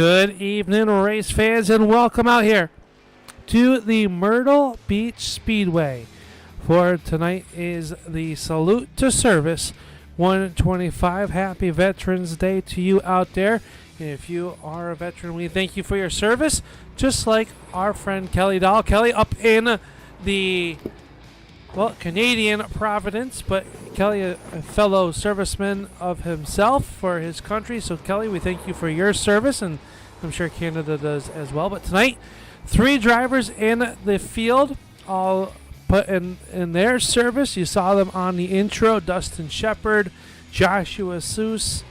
Good evening, race fans, and welcome out here to the Myrtle Beach Speedway. For tonight is the Salute to Service 125. Happy Veterans Day to you out there. If you are a veteran, we thank you for your service, just like our friend Kelly Dahl. Kelly up in the, Canadian Providence, but Kelly, a fellow serviceman of himself for his country. So, Kelly, we thank you for your service, and I'm sure Canada does as well. But tonight, 3 drivers in the field, all put in their service. You saw them on the intro: Dustin Shepard, Joshua Seuss,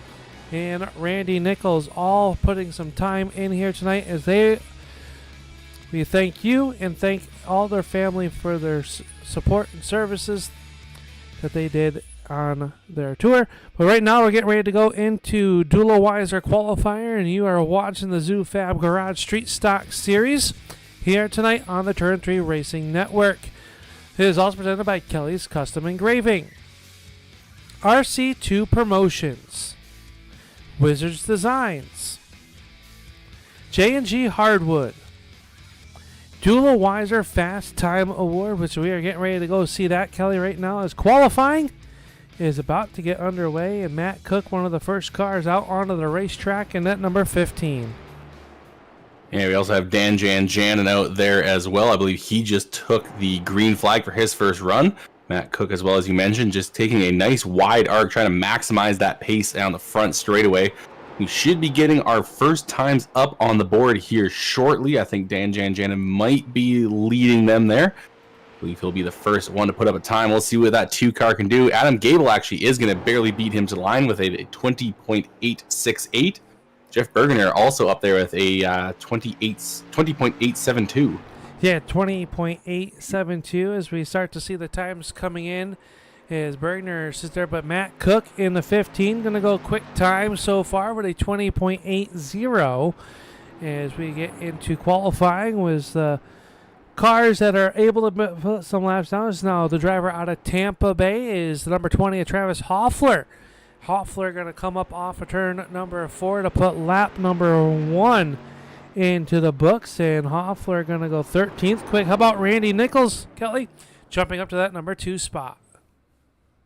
and Randy Nichols, all putting some time in here tonight as we thank you and thank all their family for their support and services that they did on their tour. But right now we're getting ready to go into Dula Weiser qualifier, and you are watching the ZooFab Garage Street Stock Series here tonight on the Turn 3 Racing Network. It is also presented by Kelly's Custom Engraving, RC2 Promotions, Wizards Designs, J&G Hardwood, Dula Weiser Fast Time Award, which we are getting ready to go see that, Kelly, right now, as qualifying is about to get underway, and Matt Cook, one of the first cars out onto the racetrack, in that number 15. Yeah, we also have Dan Janin out there as well. I believe he just took the green flag for his first run. Matt Cook, as well, as you mentioned, just taking a nice wide arc, trying to maximize that pace down the front straightaway. We should be getting our first times up on the board here shortly. I think Dan Janin might be leading them there. I believe he'll be the first one to put up a time. We'll see what that 2-car can do. Adam Gable actually is going to barely beat him to the line with a 20.868. Jeff Bergener also up there with a 20.872. Yeah, 20.872 as we start to see the times coming in. As Bergner sits there, but Matt Cook in the 15 going to go quick time so far with a 20.80 as we get into qualifying with the cars that are able to put some laps down. Now the driver out of Tampa Bay is the number 20, Travis Hoffler. Hoffler going to come up off of turn number 4 to put lap number 1 into the books, and Hoffler going to go 13th quick. How about Randy Nichols, Kelly, jumping up to that number 2 spot?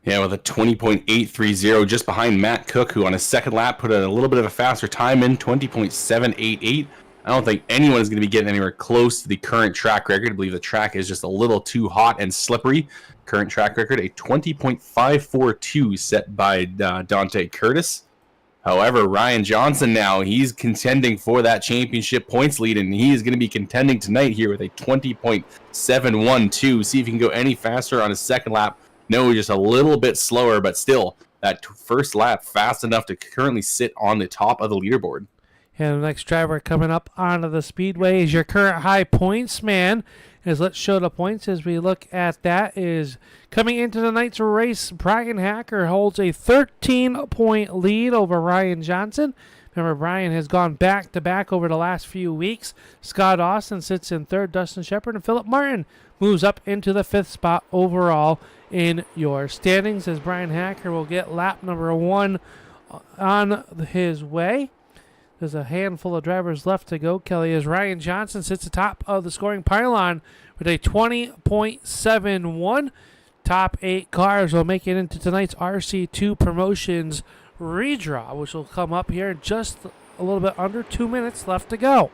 Yeah, with a 20.830, just behind Matt Cook, who on his second lap put a little bit of a faster time in, 20.788. I don't think anyone is going to be getting anywhere close to the current track record. I believe the track is just a little too hot and slippery. Current track record, a 20.542 set by Dante Curtis. However, Ryan Johnson now, he's contending for that championship points lead, and he is going to be contending tonight here with a 20.712. See if he can go any faster on his second lap. No, just a little bit slower, but still, that first lap fast enough to currently sit on the top of the leaderboard. And the next driver coming up onto the speedway is your current high points man. As let's show the points as we look at that. Is coming into tonight's race, Bryan Hacker holds a 13-point lead over Ryan Johnson. Remember, Bryan has gone back-to-back over the last few weeks. Scott Austin sits in 3rd, Dustin Shepard, and Philip Martin moves up into the 5th spot overall in your standings, as Bryan Hacker will get lap number 1 on his way. There's a handful of drivers left to go, Kelly, as Ryan Johnson sits atop of the scoring pylon with a 20.71. Top 8 cars will make it into tonight's RC2 Promotions redraw, which will come up here in just a little bit under 2 minutes left to go.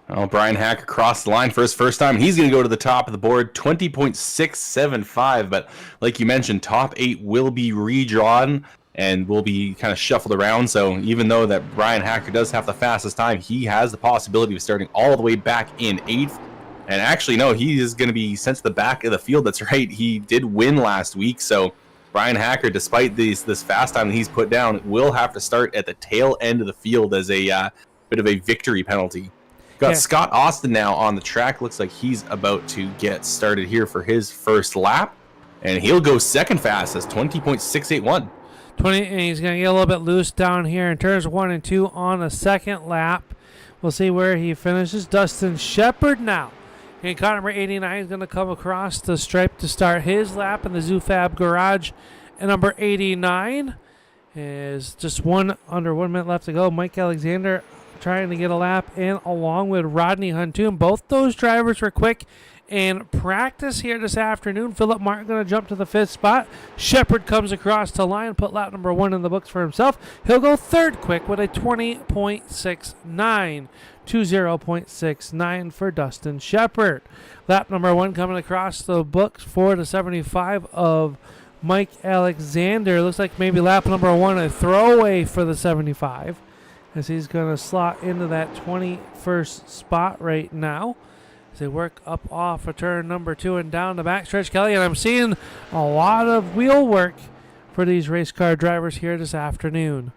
Well, Bryan Hacker crossed the line for his first time. He's going to go to the top of the board, 20.675. But like you mentioned, top 8 will be redrawn and will be kind of shuffled around. So even though that Bryan Hacker does have the fastest time, he has the possibility of starting all the way back in 8th. And actually, no, he is going to be sent to the back of the field. That's right. He did win last week. So Bryan Hacker, despite this fast time that he's put down, will have to start at the tail end of the field as a bit of a victory penalty. Got Scott Austin now on the track. Looks like he's about to get started here for his first lap. And he'll go second fastest, 20.681. And he's going to get a little bit loose down here in turns 1 and 2 on the second lap. We'll see where he finishes. Dustin Shepard now. And car number 89 is going to come across the stripe to start his lap in the ZooFab Garage. And number 89 is just under 1 minute left to go. Mike Alexander trying to get a lap in along with Rodney Huntoon. Both those drivers were quick in practice here this afternoon. Philip Martin going to jump to the 5th spot. Shepard comes across the line, put lap number 1 in the books for himself. He'll go 3rd quick with a 20.69. 20.69 for Dustin Shepard. Lap number 1 coming across the books for the 75 of Mike Alexander. Looks like maybe lap number 1 a throwaway for the 75, as he's going to slot into that 21st spot right now as they work up off of turn number 2 and down the backstretch, Kelly. And I'm seeing a lot of wheel work for these race car drivers here this afternoon.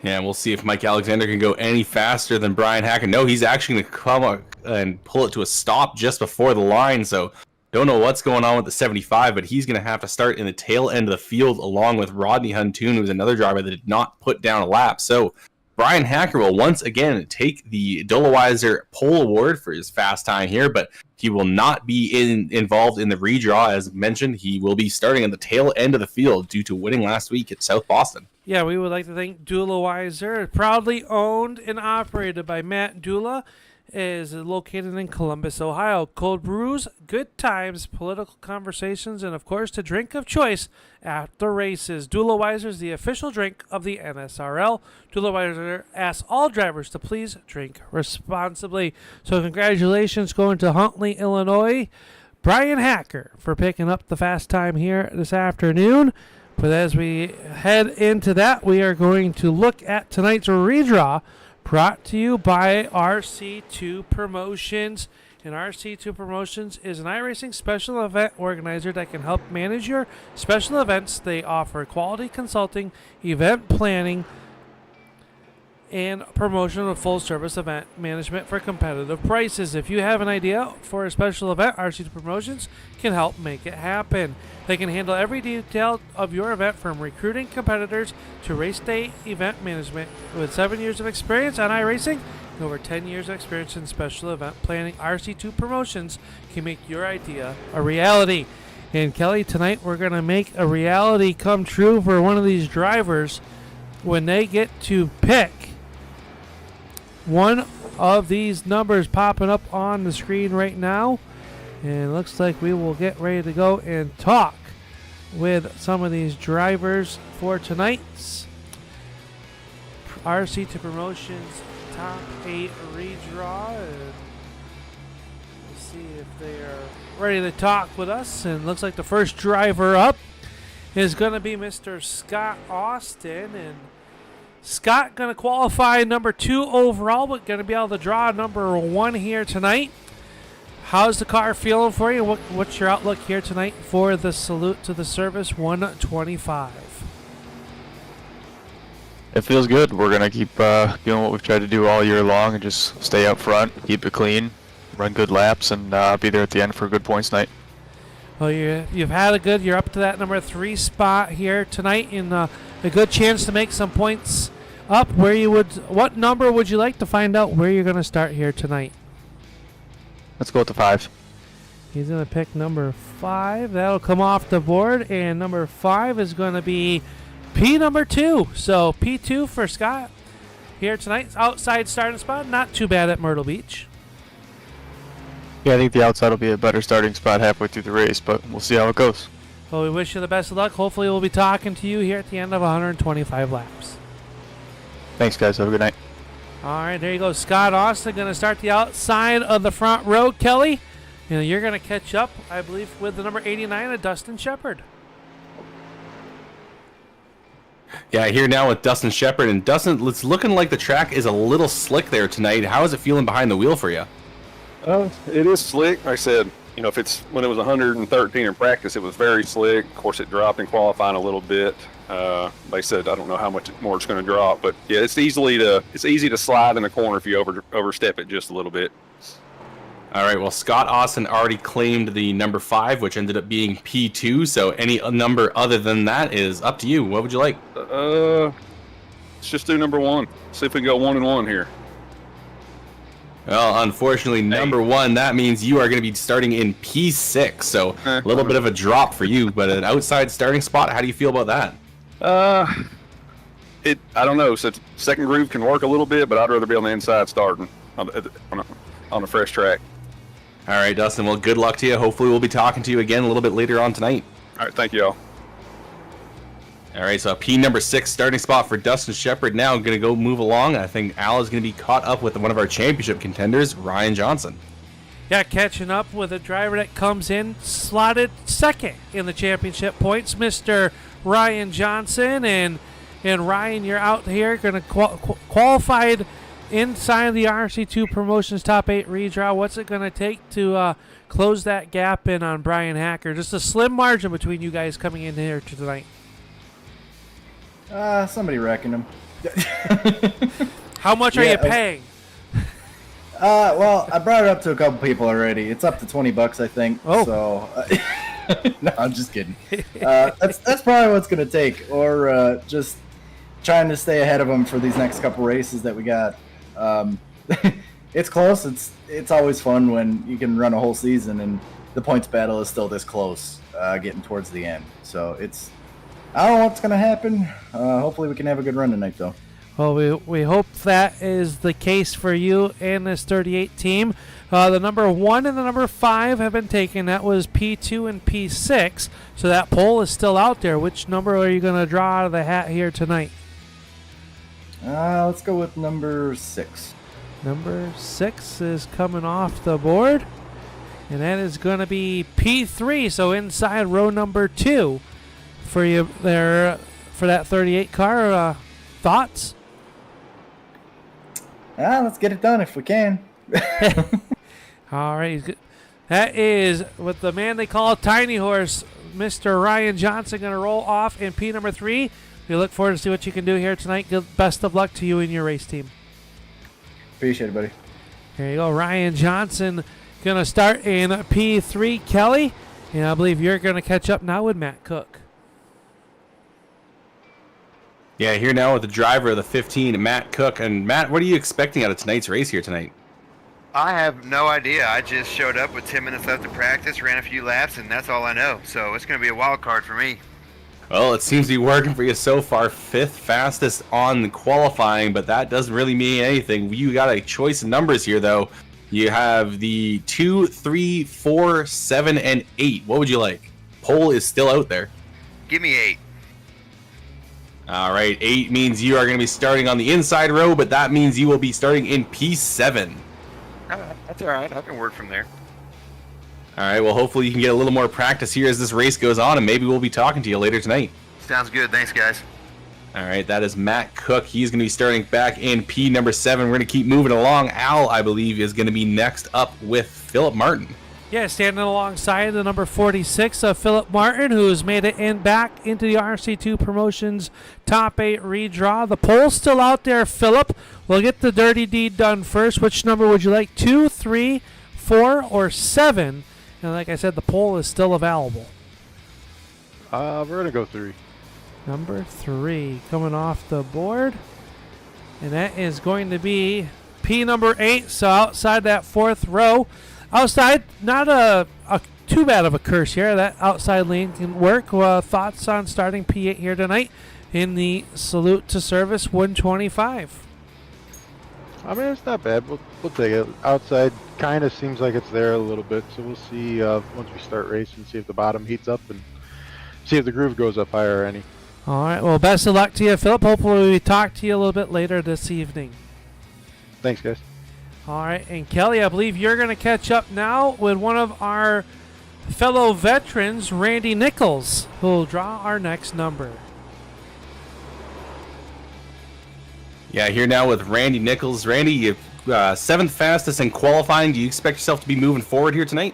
Yeah, we'll see if Mike Alexander can go any faster than Bryan Hacker. No, he's actually going to come up and pull it to a stop just before the line. So don't know what's going on with the 75, but he's going to have to start in the tail end of the field along with Rodney Huntoon, who's another driver that did not put down a lap. So Bryan Hacker will once again take the Doloweiser pole award for his fast time here, but he will not be involved in the redraw. As mentioned, he will be starting at the tail end of the field due to winning last week at South Boston. Yeah, we would like to thank Doloweiser, proudly owned and operated by Matt Dula, is located in Columbus, Ohio. Cold brews, good times, political conversations, and of course the drink of choice after races. Doloweiser is the official drink of the NSRL. Doloweiser asks all drivers to please drink responsibly. So congratulations going to Huntley, Illinois, Bryan Hacker, for picking up the fast time here this afternoon. But as we head into that, we are going to look at tonight's redraw, brought to you by RC2 Promotions. And RC2 Promotions is an iRacing special event organizer that can help manage your special events. They offer quality consulting, event planning, and promotion of full-service event management for competitive prices. If you have an idea for a special event, RC2 Promotions can help make it happen. They can handle every detail of your event, from recruiting competitors to race day event management. With 7 years of experience on iRacing and over 10 years of experience in special event planning, RC2 Promotions can make your idea a reality. And Kelly, tonight we're going to make a reality come true for one of these drivers when they get to pick one of these numbers popping up on the screen right now. And it looks like we will get ready to go and talk with some of these drivers for tonight's RC2 Promotions Top 8 redraw. And let's see if they are ready to talk with us. And looks like the first driver up is going to be Mr. Scott Austin. And Scott going to qualify number 2 overall, but going to be able to draw number 1 here tonight. How's the car feeling for you? What's your outlook here tonight for the Salute to the Service 125? It feels good. We're going to keep doing what we've tried to do all year long and just stay up front, keep it clean, run good laps, and be there at the end for good points night. Well, you've had a good, you're up to that number 3 spot here tonight, and a good chance to make some points up. What number would you like to find out where you're going to start here tonight? Let's go with the 5. He's going to pick number 5. That'll come off the board, and number 5 is going to be P number 2. So P2 for Scott here tonight. Outside starting spot, not too bad at Myrtle Beach. Yeah, I think the outside will be a better starting spot halfway through the race, but we'll see how it goes. Well, we wish you the best of luck. Hopefully we'll be talking to you here at the end of 125 laps. Thanks, guys. Have a good night. All right, there you go. Scott Austin going to start the outside of the front row, Kelly. And you're going to catch up, I believe, with the number 89 of Dustin Shepard. Yeah, here now with Dustin Shepard. And Dustin, it's looking like the track is a little slick there tonight. How is it feeling behind the wheel for you? It is slick. Like I said, if it's when it was 113 in practice, it was very slick. Of course, it dropped in qualifying a little bit. They said I don't know how much more it's going to drop, but yeah, it's easy to slide in the corner if you overstep it just a little bit. All right, well, Scott Austin already claimed the number 5, which ended up being P2, so any number other than that is up to you. What would you like? Let's just do number 1. See if we can go 1 and 1 here. Well, unfortunately, number 1, that means you are going to be starting in P6, so a little bit of a drop for you, but an outside starting spot, how do you feel about that? I don't know. So second groove can work a little bit, but I'd rather be on the inside starting on a fresh track. All right, Dustin. Well, good luck to you. Hopefully, we'll be talking to you again a little bit later on tonight. All right, thank you all. All right, so P number 6 starting spot for Dustin Shepard. Now going to go move along. I think Al is going to be caught up with one of our championship contenders, Ryan Johnson. Yeah, catching up with a driver that comes in slotted second in the championship points, Mr. Ryan Johnson. And Ryan, you're out here going to qualified inside the RC2 Promotions Top 8 redraw. What's it going to take to close that gap in on Bryan Hacker? Just a slim margin between you guys coming in here tonight. Somebody reckoned him. How much are you paying? Well, I brought it up to a couple people already. It's up to $20, I think. Oh. So, no, I'm just kidding. That's probably what's gonna take, or just trying to stay ahead of them for these next couple races that we got. It's close. It's always fun when you can run a whole season and the points battle is still this close, getting towards the end. So I don't know what's gonna happen. Hopefully we can have a good run tonight, though. Well, we hope that is the case for you and this 38 team. The number 1 and the number 5 have been taken. That was P2 and P6. So that poll is still out there. Which number are you going to draw out of the hat here tonight? Let's go with number 6. Number 6 is coming off the board. And that is going to be P3. So inside row number 2 for you there for that 38 car. Thoughts? Let's get it done if we can. All right. That is what the man they call Tiny Horse, Mr. Ryan Johnson, going to roll off in P number 3. We look forward to see what you can do here tonight. Best of luck to you and your race team. Appreciate it, buddy. There you go. Ryan Johnson going to start in P3. Kelly, and I believe you're going to catch up now with Matt Cook. Yeah, here now with the driver of the 15, Matt Cook. And Matt, what are you expecting out of tonight's race here tonight? I have no idea. I just showed up with 10 minutes left to practice, ran a few laps, and that's all I know. So it's going to be a wild card for me. Well, it seems to be working for you so far. 5th fastest on the qualifying, but that doesn't really mean anything. You got a choice of numbers here, though. You have the 2, 3, 4, 7, and 8. What would you like? Poll is still out there. Give me 8. All right, 8 means you are going to be starting on the inside row, but that means you will be starting in P7. That's all right. I can work from there. All right, well, hopefully you can get a little more practice here as this race goes on, and maybe we'll be talking to you later tonight. Sounds good. Thanks, guys. All right, that is Matt Cook. He's going to be starting back in P number 7. We're going to keep moving along. Al, I believe, is going to be next up with Philip Martin. Yeah, standing alongside the number 46, Philip Martin, who's made it back into the RC2 Promotions Top 8 redraw. The poll's still out there, Philip. We'll get the dirty deed done first. Which number would you like, 2, 3, 4, or 7? And like I said, the poll is still available. We're going to go 3. Number 3 coming off the board. And that is going to be P number 8, so outside that 4th row. Outside, not a too bad of a curse here. That outside lane can work. Thoughts on starting P8 here tonight in the Salute to Service 125? I mean, it's not bad. We'll take it. Outside kind of seems like it's there a little bit, so we'll see once we start racing, see if the bottom heats up and see if the groove goes up higher or any. All right. Well, best of luck to you, Philip. Hopefully we talk to you a little bit later this evening. Thanks, guys. All right, and Kelly, I believe you're going to catch up now with one of our fellow veterans, Randy Nichols, who will draw our next number. Yeah, here now with Randy Nichols. Randy, you're 7th fastest in qualifying. Do you expect yourself to be moving forward here tonight?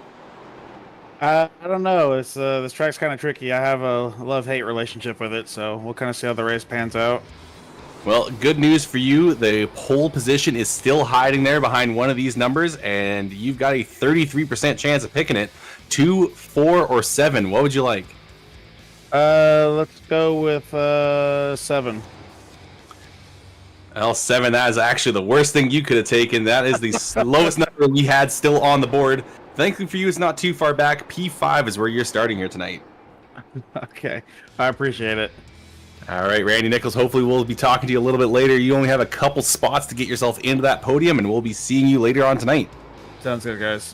I don't know. It's this track's kind of tricky. I have a love-hate relationship with it, so we'll kind of see how the race pans out. Well, good news for you. The pole position is still hiding there behind one of these numbers, and you've got a 33% chance of picking it. 2, 4, or 7. What would you like? Let's go with 7. Well, 7, that is actually the worst thing you could have taken. That is the lowest number we had still on the board. Thankfully for you, it's not too far back. P5 is where you're starting here tonight. Okay. I appreciate it. All right, Randy Nichols, hopefully we'll be talking to you a little bit later. You only have a couple spots to get yourself into that podium, and we'll be seeing you later on tonight. Sounds good, guys.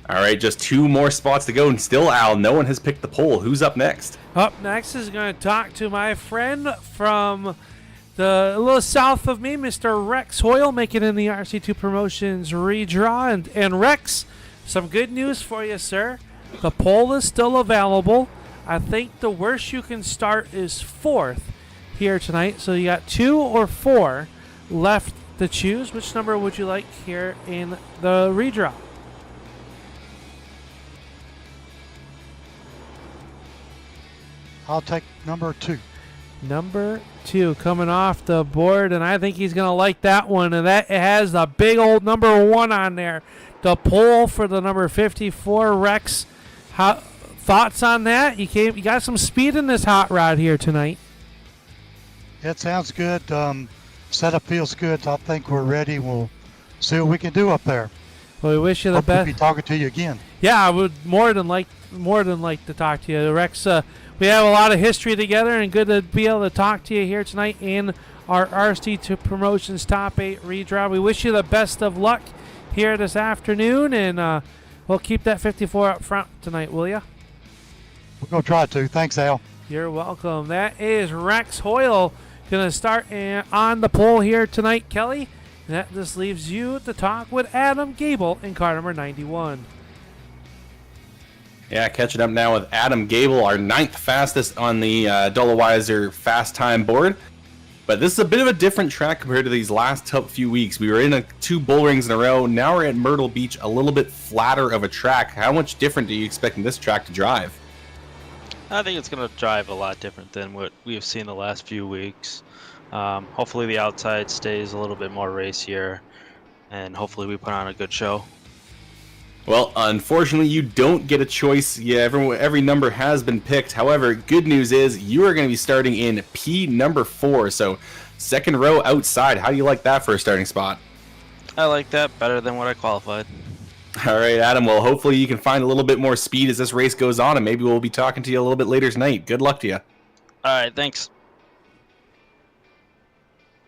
All right, just 2 more spots to go, and still, Al, no one has picked the pole. Who's up next? Up next is going to talk to my friend from a little south of me, Mr. Rex Hoyle, making in the RC2 Promotions redraw. And Rex, some good news for you, sir. The pole is still available. I think the worst you can start is 4th here tonight. So you got 2 or 4 left to choose. Which number would you like here in the redraw? I'll take number 2. Number 2 coming off the board, and I think he's going to like that one. And that it has the big old number 1 on there. The pole for the number 54, Rex. Thoughts on that? You got some speed in this hot rod here tonight. It sounds good. Setup feels good. I think we're ready. We'll see what we can do up there. Well, we wish you the Hope best. to be talking to you again. Yeah, I would more than like to talk to you, Rex. We have a lot of history together, and good to be able to talk to you here tonight in our RC2 Promotions Top 8 redraw. We wish you the best of luck here this afternoon, and we'll keep that 54 up front tonight, will you? We're going to try to. Thanks, Al. You're welcome. That is Rex Hoyle going to start on the pole here tonight, Kelly. And that just leaves you to talk with Adam Gable in car number 91. Yeah, catching up now with Adam Gable, our 9th fastest on the Dollarwiser fast time board. But this is a bit of a different track compared to these last few weeks. We were in 2 bull rings in a row. Now we're at Myrtle Beach, a little bit flatter of a track. How much different do you expect this track to drive? I think it's going to drive a lot different than what we have seen the last few weeks. Hopefully the outside stays a little bit more racier, and hopefully we put on a good show. Well, unfortunately, you don't get a choice. Yeah, every number has been picked. However, good news is you are going to be starting in P number 4, so 2nd row outside. How do you like that for a starting spot? I like that better than what I qualified. All right, Adam. Well, hopefully you can find a little bit more speed as this race goes on, and maybe we'll be talking to you a little bit later tonight. Good luck to you. All right, thanks.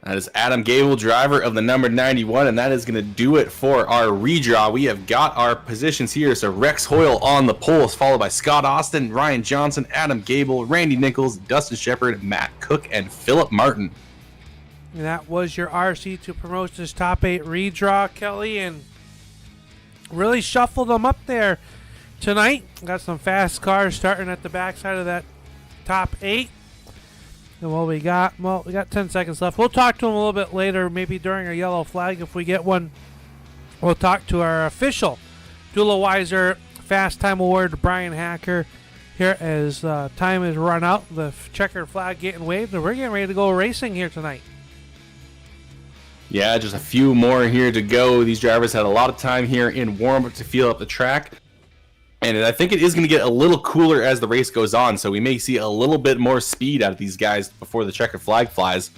That is Adam Gable, driver of the number 91, and that is going to do it for our redraw. We have got our positions here. So Rex Hoyle on the poles, followed by Scott Austin, Ryan Johnson, Adam Gable, Randy Nichols, Dustin Shepard, Matt Cook, and Philip Martin. And that was your RC2 Promotions Top 8 redraw, Kelly, and really shuffled them up there tonight. Got some fast cars starting at the backside of that top 8. And we got 10 seconds left. We'll talk to them a little bit later, maybe during our yellow flag if we get one. We'll talk to our official Dollarwiser Fast Time Award, Bryan Hacker, here as time is run out. The checkered flag getting waved, and we're getting ready to go racing here tonight. Yeah, just a few more here to go. These drivers had a lot of time here in warm-up to feel up the track. And I think it is going to get a little cooler as the race goes on, so we may see a little bit more speed out of these guys before the checkered flag flies.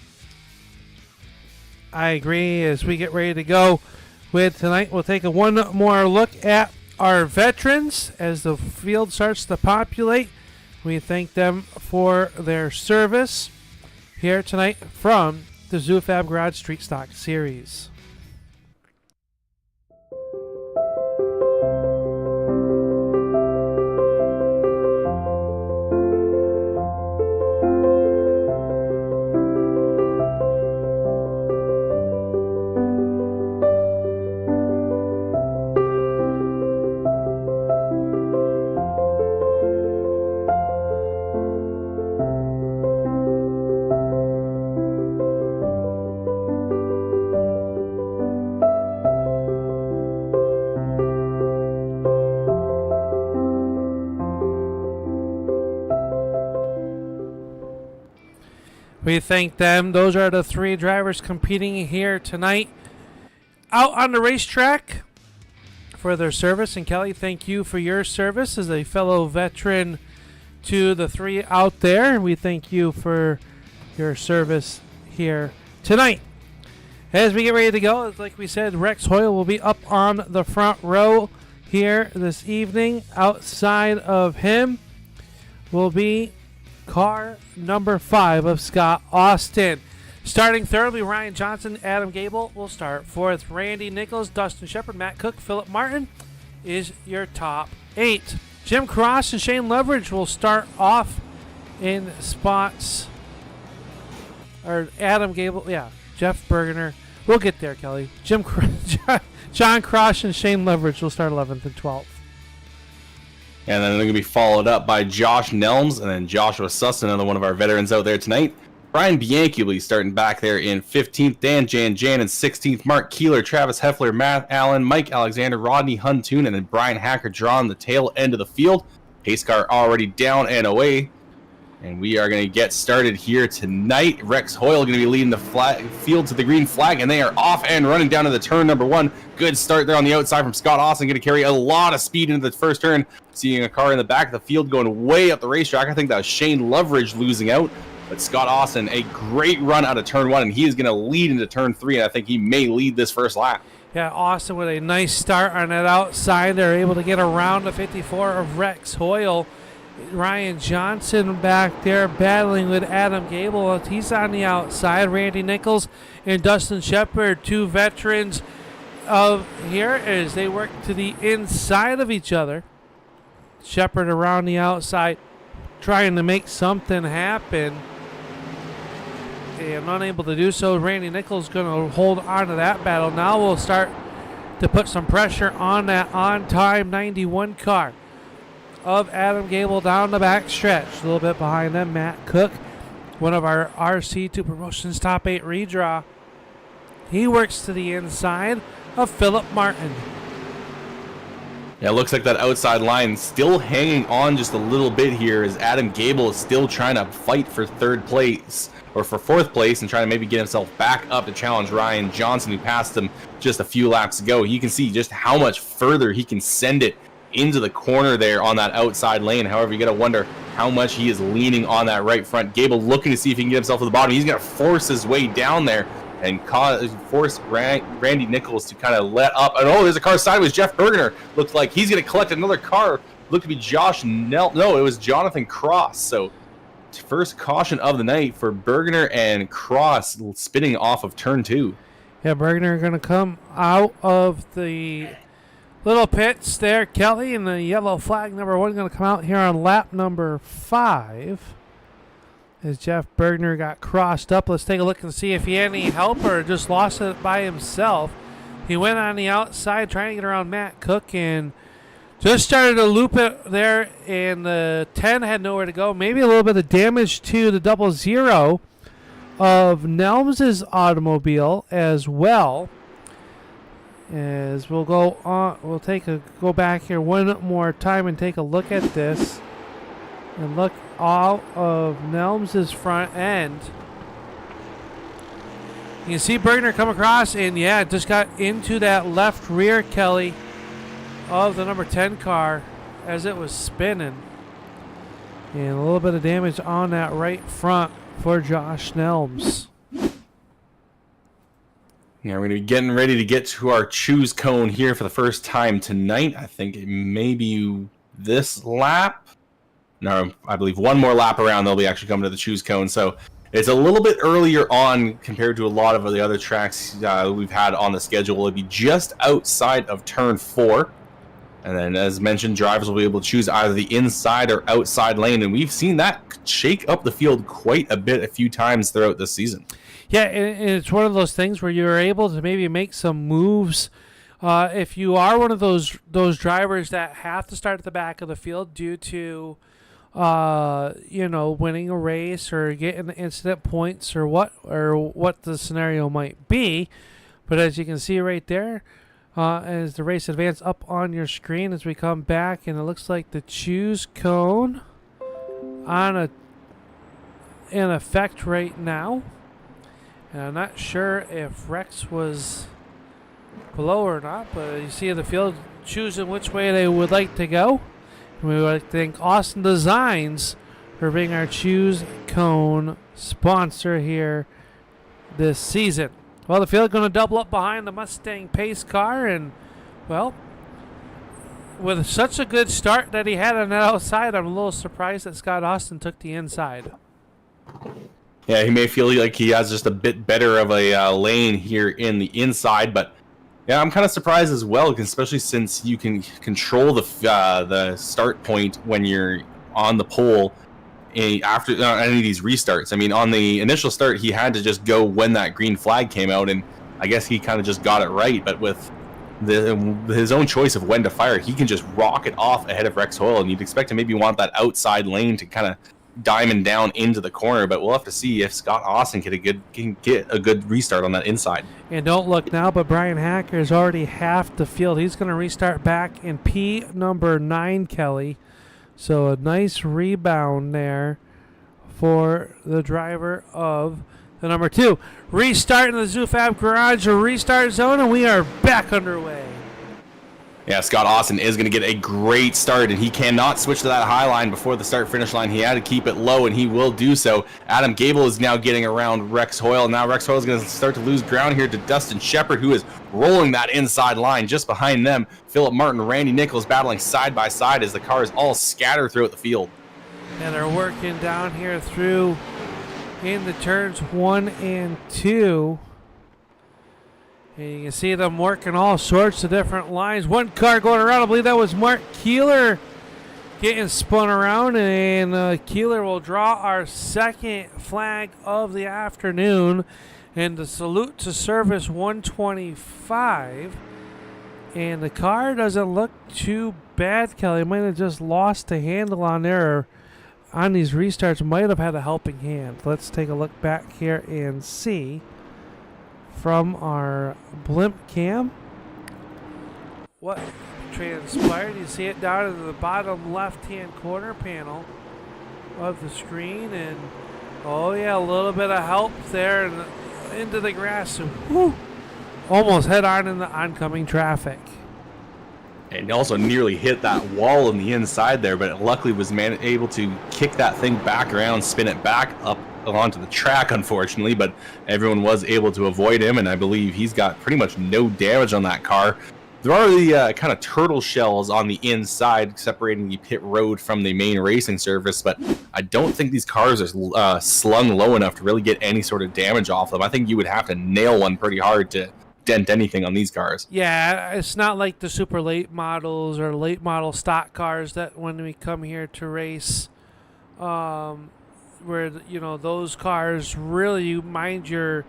I agree. As we get ready to go with tonight, we'll take one more look at our veterans as the field starts to populate. We thank them for their service here tonight from the ZooFab Garage Street Stock Series. We thank them. Those are the 3 drivers competing here tonight out on the racetrack for their service. And Kelly, thank you for your service as a fellow veteran to the 3 out there. We thank you for your service here tonight. As we get ready to go, like we said, Rex Hoyle will be up on the front row here this evening. Outside of him will be car number 5 of Scott Austin. Starting third will be Ryan Johnson. Adam Gable will start fourth. Randy Nichols, Dustin Shepard, Matt Cook, Philip Martin is your top 8. Jim Cross and Shane Leverage will start off in spots. Or Adam Gable, yeah. Jeff Bergener. We'll get there, Kelly. John Cross and Shane Leverage will start 11th and 12th. And then they're going to be followed up by Josh Nelms and then Joshua Sussin, another one of our veterans out there tonight. Brian Bianchi will be starting back there in 15th. Dan Jan in 16th. Mark Keeler, Travis Heffler, Matt Allen, Mike Alexander, Rodney Huntoon, and then Bryan Hacker drawing the tail end of the field. Pace car already down and away. And we are going to get started here tonight. Rex Hoyle going to be leading the field to the green flag, and they are off and running down to the turn number 1. Good start there on the outside from Scott Austin. Going to carry a lot of speed into the first turn. Seeing a car in the back of the field going way up the racetrack. I think that was Shane Leverage losing out. But Scott Austin, a great run out of turn 1, and he is going to lead into turn 3, and I think he may lead this first lap. Yeah, Austin with a nice start on that outside. They're able to get around the 54 of Rex Hoyle. Ryan Johnson back there battling with Adam Gable. He's on the outside. Randy Nichols and Dustin Shepard, 2 veterans of here as they work to the inside of each other. Shepard around the outside trying to make something happen. And unable to do so. Randy Nichols going to hold on to that battle. Now we'll start to put some pressure on that on-time 91 car of Adam Gable down the back stretch. A little bit behind them, Matt Cook, one of our RC2 Promotions top 8 redraw. He works to the inside of Philip Martin. Yeah, it looks like that outside line still hanging on just a little bit here as Adam Gable is still trying to fight for 3rd place or for 4th place and trying to maybe get himself back up to challenge Ryan Johnson, who passed him just a few laps ago. You can see just how much further he can send it into the corner there on that outside lane. However, you got to wonder how much he is leaning on that right front. Gable looking to see if he can get himself to the bottom. He's going to force his way down there and force Randy Nichols to kind of let up. And oh, there's a car sideways. Jeff Bergener looks like he's going to collect another car. Looked to be Josh No, it was Jonathan Cross. So first caution of the night for Bergener and Cross spinning off of turn 2. Yeah, Bergener going to come out of the little pits there, Kelly, and the yellow flag number 1 going to come out here on lap number 5 as Jeff Bergener got crossed up. Let's take a look and see if he had any help or just lost it by himself. He went on the outside trying to get around Matt Cook and just started to loop it there, and the 10 had nowhere to go. Maybe a little bit of damage to the 00 of Nelms' automobile as well. As we'll go on, we'll go back here one more time and take a look at this, and look all of Nelms' front end. You can see Bergener come across, and yeah, just got into that left rear, Kelly, of the number 10 car as it was spinning, and a little bit of damage on that right front for Josh Nelms. Yeah, we're going to be getting ready to get to our choose cone here for the first time tonight. I think it may be this lap. No, I believe one more lap around they'll be actually coming to the choose cone. So it's a little bit earlier on compared to a lot of the other tracks we've had on the schedule. It'll be just outside of turn 4. And then, as mentioned, drivers will be able to choose either the inside or outside lane. And we've seen that shake up the field quite a bit a few times throughout this season. Yeah, and it's one of those things where you're able to maybe make some moves. If you are one of those drivers that have to start at the back of the field due to, winning a race or getting incident points or what the scenario might be. But as you can see right there, as the race advances up on your screen as we come back, and it looks like the choose cone in effect right now. And I'm not sure if Rex was below or not, but you see the field choosing which way they would like to go. And we would like to thank Austin Designs for being our choose cone sponsor here this season. Well, the field going to double up behind the Mustang pace car, and well, with such a good start that he had on that outside, I'm a little surprised that Scott Austin took the inside. Yeah, he may feel like he has just a bit better of a lane here in the inside, but yeah, I'm kind of surprised as well, especially since you can control the start point when you're on the pole after any of these restarts. I mean, on the initial start, he had to just go when that green flag came out, and I guess he kind of just got it right. But with his own choice of when to fire, he can just rocket off ahead of Rex Hoyle, and you'd expect to maybe want that outside lane to kind of diamond down into the corner, but we'll have to see if Scott Austin can get a good restart on that inside. And don't look now, but Bryan Hacker is already half the field. He's going to restart back in P number 9, Kelly. So a nice rebound there for the driver of the number 2. Restart in the ZooFab garage, a restart zone, and we are back underway. Yeah, Scott Austin is going to get a great start, and he cannot switch to that high line before the start-finish line. He had to keep it low, and he will do so. Adam Gable is now getting around Rex Hoyle. Now Rex Hoyle is going to start to lose ground here to Dustin Shepard, who is rolling that inside line just behind them. Philip Martin, Randy Nichols battling side by side as the cars all scatter throughout the field. And they're working down here through in the turns 1 and 2. And you can see them working all sorts of different lines. One car going around, I believe that was Mark Keeler getting spun around. And Keeler will draw our second flag of the afternoon. And the salute to service 125. And the car doesn't look too bad, Kelly. Might have just lost the handle on there. On these restarts, might have had a helping hand. Let's take a look back here and see from our blimp cam what transpired. You see it down in the bottom left-hand corner panel of the screen, and oh yeah, a little bit of help there and into the grass. So, whew, almost head on in the oncoming traffic. And also nearly hit that wall on the inside there, but luckily was able to kick that thing back around, spin it back up onto the track, unfortunately, but everyone was able to avoid him, and I believe he's got pretty much no damage on that car. There are the kind of turtle shells on the inside separating the pit road from the main racing surface, but I don't think these cars are slung low enough to really get any sort of damage off them. I think you would have to nail one pretty hard to dent anything on these cars. Yeah, it's not like the super late models or late model stock cars that when we come here to race, where those cars really, you mind your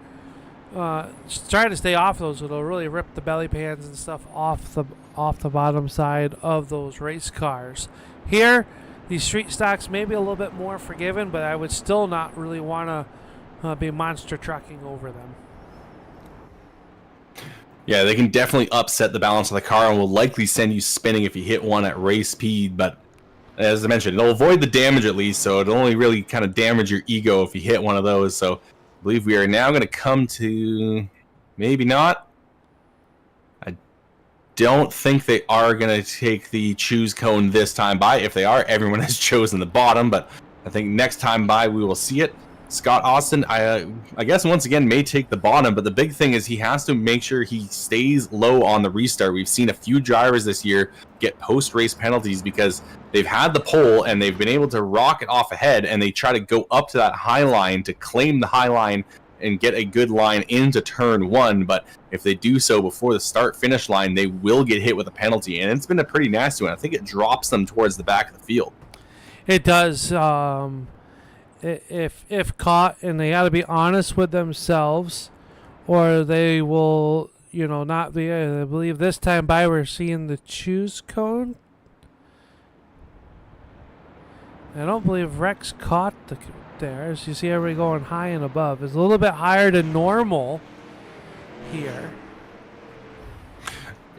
try to stay off those. It'll really rip the belly pans and stuff off the bottom side of those race cars. Here, these street stocks may be a little bit more forgiven, but I would still not really want to be monster trucking over them. Yeah, they can definitely upset the balance of the car and will likely send you spinning if you hit one at race speed, but as I mentioned, it'll avoid the damage at least, so it'll only really kind of damage your ego if you hit one of those. So I believe we are now going to come to, maybe not. I don't think they are going to take the choose cone this time by. If they are, everyone has chosen the bottom, but I think next time by we will see it. Scott Austin, I guess once again may take the bottom, but the big thing is he has to make sure he stays low on the restart. We've seen a few drivers this year get post-race penalties because they've had the pole and they've been able to rocket off ahead, and they try to go up to that high line to claim the high line and get a good line into turn 1, but if they do so before the start-finish line, they will get hit with a penalty, and it's been a pretty nasty one. I think it drops them towards the back of the field. It does. If caught, and they got to be honest with themselves, or they will, not be. I believe this time by we're seeing the choose cone. I don't believe Rex caught there. As you see, everybody going high and above. It's a little bit higher than normal here.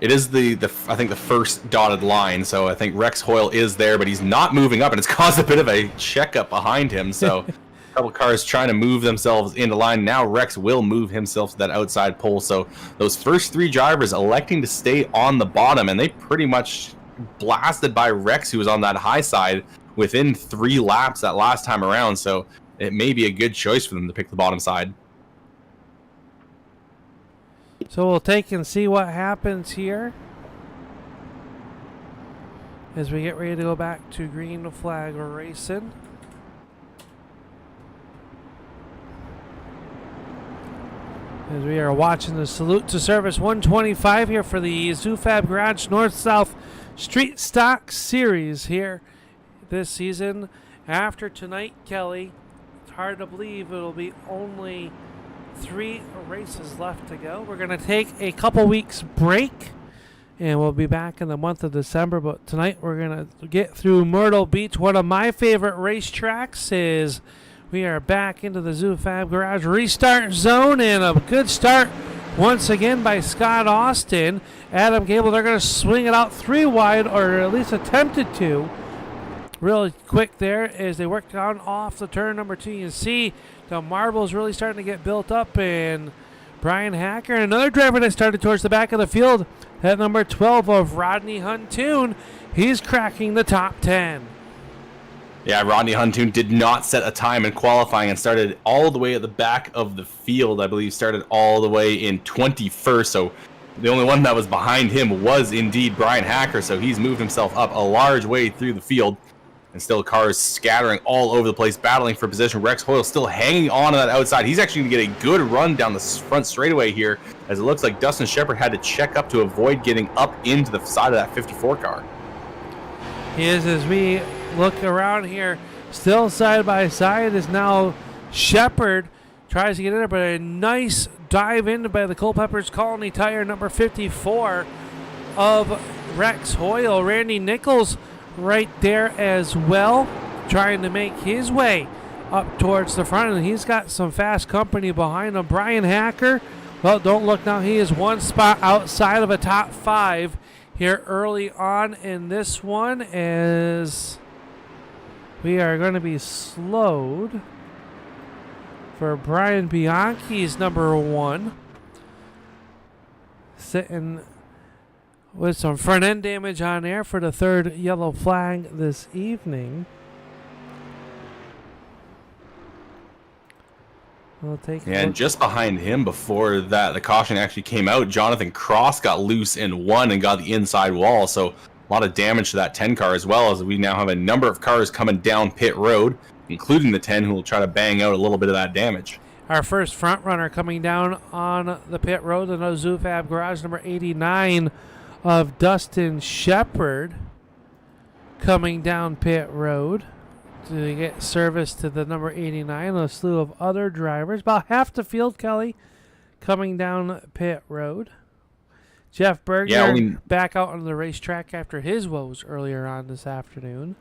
It is I think the first dotted line, so I think Rex Hoyle is there, but he's not moving up, and it's caused a bit of a checkup behind him. So a couple cars trying to move themselves into line. Now Rex will move himself to that outside pole. So those first 3 drivers electing to stay on the bottom, and they pretty much blasted by Rex, who was on that high side, within 3 laps that last time around. So it may be a good choice for them to pick the bottom side. So we'll take and see what happens here. as we get ready to go back to green flag racing. As we are watching the Salute to Service 125 here for the ZooFab Garage North-South Street Stock Series here this season. After tonight, Kelly, it's hard to believe it'll be only 3 races left to go. We're going to take a couple weeks break, and we'll be back in the month of December. But tonight we're going to get through Myrtle Beach. One of my favorite racetracks is we are back into the ZooFab Garage restart zone, and a good start once again by Scott Austin. Adam Gable, they're going to swing it out 3 wide, or at least attempted to. Really quick there as they work down off the turn number 2. You can see the marbles really starting to get built up, and Bryan Hacker, another driver that started towards the back of the field, at number 12 of Rodney Huntoon. He's cracking the top 10. Yeah, Rodney Huntoon did not set a time in qualifying and started all the way at the back of the field. I believe started all the way in 21st. So the only one that was behind him was indeed Bryan Hacker. So he's moved himself up a large way through the field. And still cars scattering all over the place, battling for position. Rex Hoyle still hanging on that outside. He's actually going to get a good run down the front straightaway here, as it looks like Dustin Shepard had to check up to avoid getting up into the side of that 54 car. He is, as we look around here, still side by side is now Shepard. Tries to get in there, but a nice dive in by the Culpeppers Colony Tire number 54 of Rex Hoyle. Randy Nichols right there as well, trying to make his way up towards the front, and he's got some fast company behind him. Bryan Hacker, well, don't look now, he is 1 spot outside of a top 5 here early on in this one, as we are going to be slowed for Brian Bianchi's number 1, sitting with some front end damage on there for the 3rd yellow flag this evening. We'll take and just behind him before that, the caution actually came out, Jonathan Cross got loose in 1 and got the inside wall. So a lot of damage to that 10 car, as well as we now have a number of cars coming down pit road, including the 10, who will try to bang out a little bit of that damage. Our first front runner coming down on the pit road, the ZooFab Garage number 89 of Dustin Shepard, coming down pit road to get service to the number 89. A slew of other drivers, about half the field, Kelly, coming down pit road. Jeff Bergner back out on the racetrack after his woes earlier on this afternoon.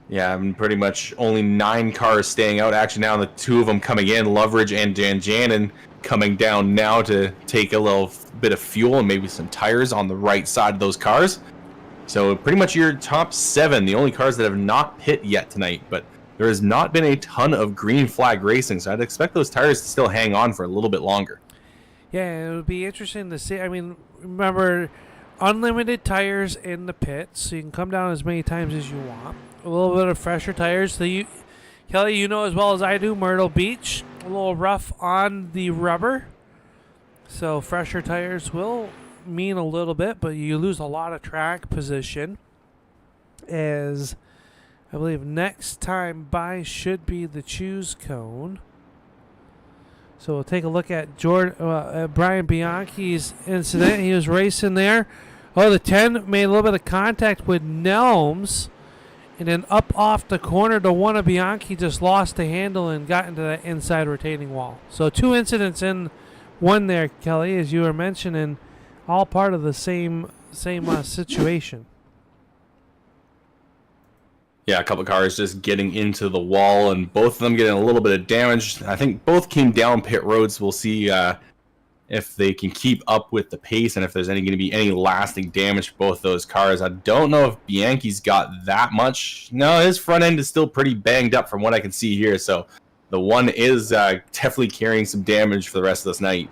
Yeah, I mean, pretty much only 9 cars staying out. Actually, now the 2 of them coming in, Loveridge and Dan Jannon, coming down now to take a little bit of fuel and maybe some tires on the right side of those cars. So pretty much your top 7, the only cars that have not pit yet tonight. But there has not been a ton of green flag racing, so I'd expect those tires to still hang on for a little bit longer. Yeah, it would be interesting to see. I mean, remember, unlimited tires in the pits, so you can come down as many times as you want. A little bit of fresher tires. So Kelly, you know as well as I do, Myrtle Beach, a little rough on the rubber. So fresher tires will mean a little bit, but you lose a lot of track position, as I believe next time by should be the choose cone. So we'll take a look at Brian Bianchi's incident. He was racing there. Oh, the 10 made a little bit of contact with Nelms, and then up off the corner to one of Bianchi just lost the handle and got into that inside retaining wall. So 2 incidents in one there, Kelly, as you were mentioning, all part of the same situation. Yeah, a couple cars just getting into the wall, and both of them getting a little bit of damage. I think both came down pit roads. We'll see if they can keep up with the pace and if there's going to be any lasting damage for both those cars. I don't know if Bianchi's got that much. No, his front end is still pretty banged up from what I can see here. So the one is definitely carrying some damage for the rest of this night.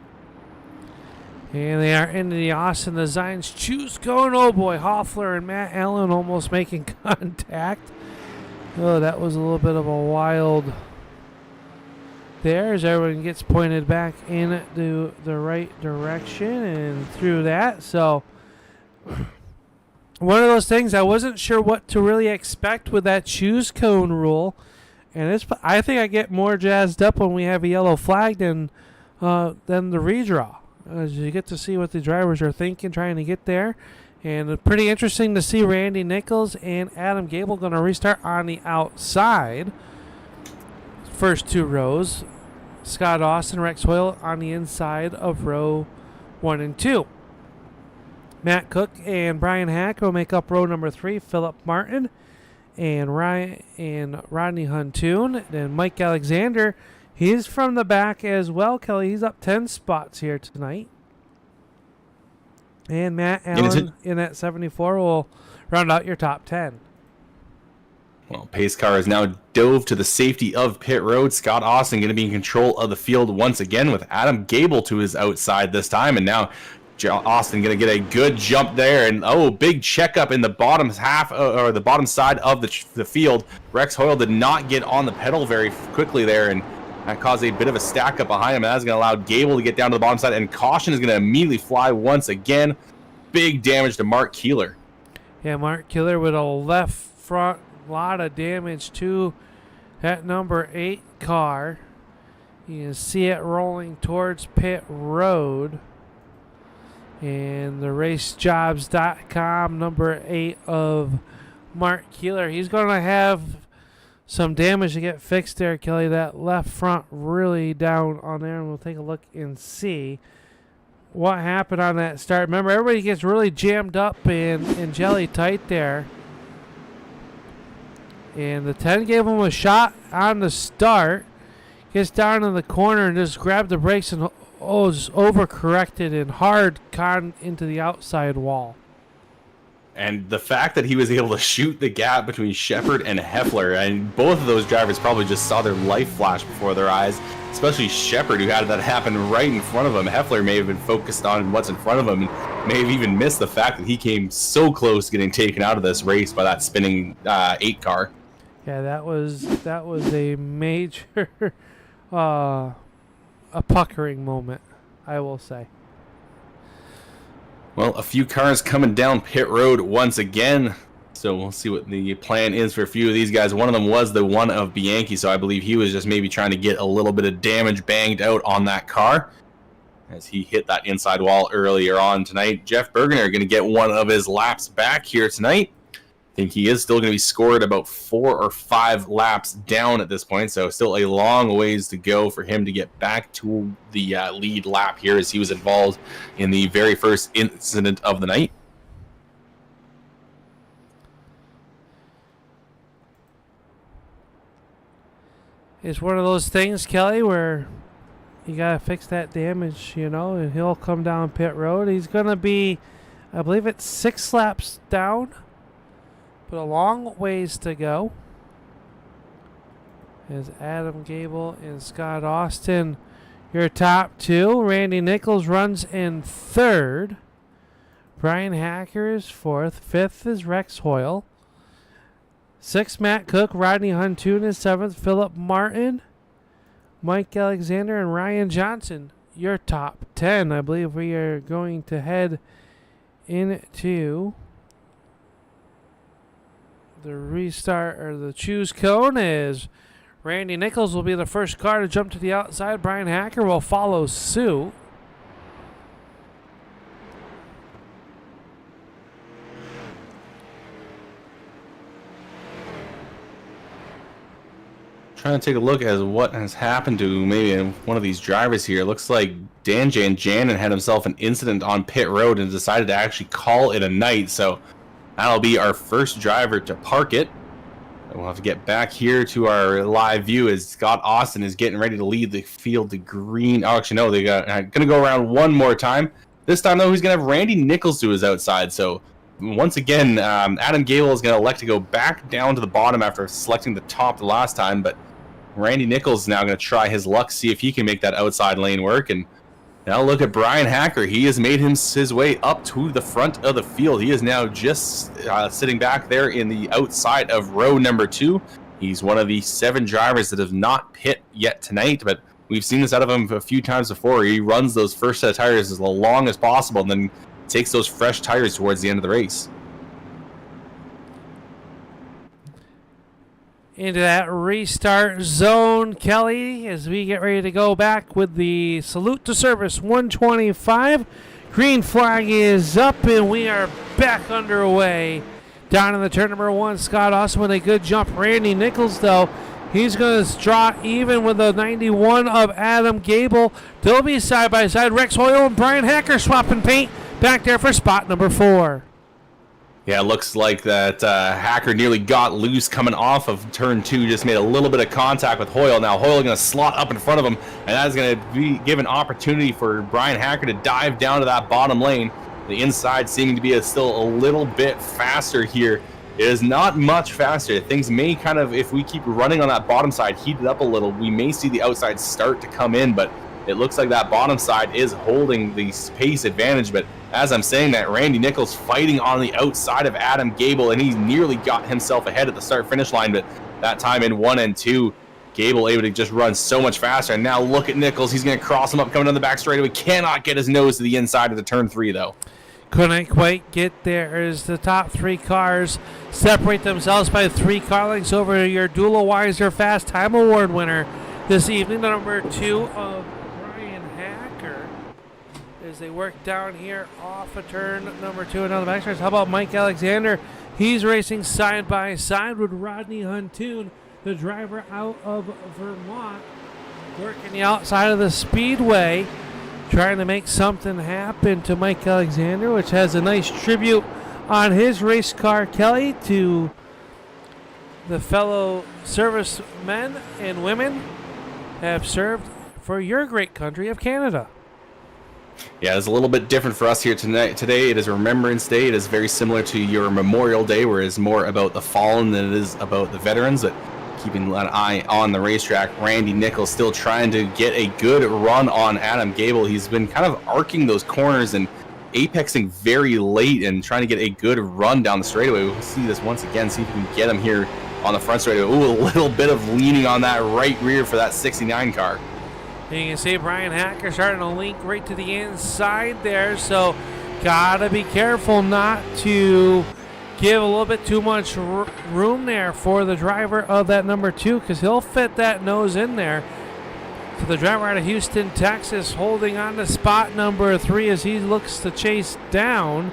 And they are into the Austin Designs choose cone. Oh boy, Hoffler and Matt Allen almost making contact. Oh, that was a little bit of a wild there, as everyone gets pointed back into the right direction and through that. So one of those things I wasn't sure what to really expect with that choose cone rule. And I think I get more jazzed up when we have a yellow flag than the redraw. As you get to see what the drivers are thinking, trying to get there. And it's pretty interesting to see Randy Nichols and Adam Gable going to restart on the outside. First two rows. Scott Austin, Rex Hoyle on the inside of row 1 and 2. Matt Cook and Bryan Hacker will make up row number 3. Philip Martin and Ryan and Rodney Huntoon. Then Mike Alexander, he's from the back as well, Kelly. He's up 10 spots here tonight. And Matt Allen in at 74 will round out your top 10. Well, pace car has now dove to the safety of pit road. Scott Austin going to be in control of the field once again with Adam Gable to his outside this time. And now Austin going to get a good jump there. And, big checkup in the bottom half or the bottom side of the field. Rex Hoyle did not get on the pedal very quickly there. And that caused a bit of a stack up behind him. And that's going to allow Gable to get down to the bottom side. And caution is going to immediately fly once again. Big damage to Mark Keeler. Yeah, Mark Keeler with a left front. A lot of damage to that number 8 car. You can see it rolling towards pit road. And the racejobs.com number 8 of Mark Keeler. He's going to have some damage to get fixed there, Kelly. That left front really down on there. And we'll take a look and see what happened on that start. Remember, everybody gets really jammed up and jelly tight there. And the 10 gave him a shot on the start. Gets down in the corner and just grabbed the brakes and just overcorrected and hard con into the outside wall. And the fact that he was able to shoot the gap between Shepard and Heffler, and both of those drivers probably just saw their life flash before their eyes, especially Shepard, who had that happen right in front of him. Heffler may have been focused on what's in front of him and may have even missed the fact that he came so close to getting taken out of this race by that spinning 8 car. Yeah, that was a major a puckering moment, I will say. Well, a few cars coming down pit road once again, so we'll see what the plan is for a few of these guys. One of them was the one of Bianchi, so I believe he was just maybe trying to get a little bit of damage banged out on that car as he hit that inside wall earlier on tonight. Jeff Bergener going to get one of his laps back here tonight. I think he is still going to be scored about 4 or 5 laps down at this point, so still a long ways to go for him to get back to the lead lap here as he was involved in the very first incident of the night. It's one of those things, Kelly, where you got to fix that damage, and he'll come down pit road. He's going to be, I believe it's 6 laps down. But a long ways to go. As Adam Gable and Scott Austin, your top 2. Randy Nichols runs in 3rd. Bryan Hacker is 4th. 5th is Rex Hoyle. 6th, Matt Cook. Rodney Huntoon is 7th. Philip Martin, Mike Alexander, and Ryan Johnson, your top 10. I believe we are going to head into the restart or the choose cone. Is Randy Nichols will be the first car to jump to the outside. Bryan Hacker will follow suit. Trying to take a look at what has happened to maybe one of these drivers here. It looks like Dan Janjanin had himself an incident on pit road and decided to actually call it a night. So that'll be our first driver to park it. We'll have to get back here to our live view as Scott Austin is getting ready to lead the field to green. Oh, actually, no, they're going to go around one more time. This time, though, he's going to have Randy Nichols to his outside. So once again, Adam Gable is going to elect to go back down to the bottom after selecting the top the last time. But Randy Nichols is now going to try his luck, see if he can make that outside lane work. And now look at Bryan Hacker. He has made his way up to the front of the field. He is now just sitting back there in the outside of row number 2. He's one of the 7 drivers that have not pit yet tonight, but we've seen this out of him a few times before. He runs those first set of tires as long as possible and then takes those fresh tires towards the end of the race. Into that restart zone, Kelly, as we get ready to go back with the salute to service 125. Green flag is up, and we are back underway. Down in the turn number 1, Scott Austin with a good jump. Randy Nichols, though, he's going to draw even with the 91 of Adam Gable. They'll be side by side. Rex Hoyle and Bryan Hacker swapping paint back there for spot number 4. Yeah, it looks like that Hacker nearly got loose coming off of turn 2, just made a little bit of contact with Hoyle. Now Hoyle going to slot up in front of him, and that is going to give an opportunity for Bryan Hacker to dive down to that bottom lane. The inside seeming to be still a little bit faster here. It is not much faster. Things may kind of, if we keep running on that bottom side, heat it up a little, we may see the outside start to come in, but it looks like that bottom side is holding the pace advantage. But as I'm saying that, Randy Nichols fighting on the outside of Adam Gable, and he's nearly got himself ahead at the start-finish line, but that time in 1 and 2, Gable able to just run so much faster. And now look at Nichols. He's going to cross him up coming down the back straightaway. Cannot get his nose to the inside of the turn 3, though. Couldn't quite get there as the top 3 cars separate themselves by 3 car lengths over your Dula Weiser Fast Time Award winner this evening, the number 2 of Bryan Hacker, as they work down here off of turn number 2 and on the backstretch. How about Mike Alexander? He's racing side by side with Rodney Huntoon, the driver out of Vermont, working the outside of the speedway, trying to make something happen to Mike Alexander, which has a nice tribute on his race car, Kelly, to the fellow servicemen and women have served for your great country of Canada. Yeah, it's a little bit different for us here today. It is Remembrance Day. It is very similar to your Memorial Day, where it's more about the fallen than it is about the veterans. But keeping an eye on the racetrack, Randy Nichols still trying to get a good run on Adam Gable. He's been kind of arcing those corners and apexing very late and trying to get a good run down the straightaway. We'll see this once again, see if we can get him here on the front straightaway. Ooh, a little bit of leaning on that right rear for that 69 car. And you can see Bryan Hacker starting to link right to the inside there, so gotta be careful not to give a little bit too much room there for the driver of that number 2, because he'll fit that nose in there. So the driver out of Houston, Texas, holding on to spot number 3 as he looks to chase down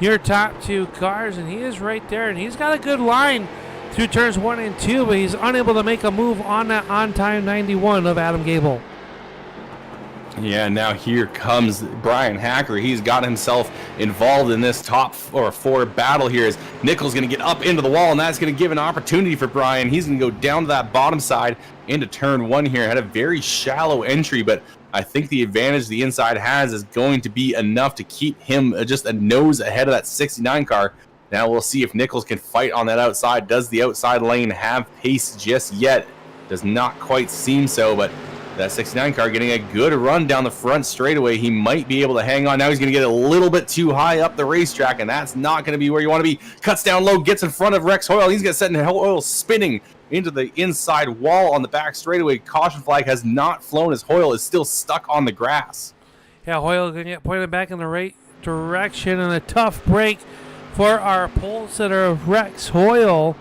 your top 2 cars, and he is right there, and he's got a good line through turns 1 and 2, but he's unable to make a move on that on-time 91 of Adam Gable. Yeah, now here comes Bryan Hacker. He's got himself involved in this top 4 battle here as Nichols going to get up into the wall, and that's going to give an opportunity for Bryan. He's going to go down to that bottom side into turn 1 here. Had a very shallow entry, but I think the advantage the inside has is going to be enough to keep him just a nose ahead of that 69 car. Now we'll see if Nichols can fight on that outside. Does the outside lane have pace just yet? Does not quite seem so, but that 69 car getting a good run down the front straightaway. He might be able to hang on. Now he's going to get a little bit too high up the racetrack, and that's not going to be where you want to be. Cuts down low, gets in front of Rex Hoyle. He's going to set Hoyle spinning into the inside wall on the back straightaway. Caution flag has not flown as Hoyle is still stuck on the grass. Yeah, Hoyle going to get pointed back in the right direction, and a tough break for our pole sitter of Rex Hoyle.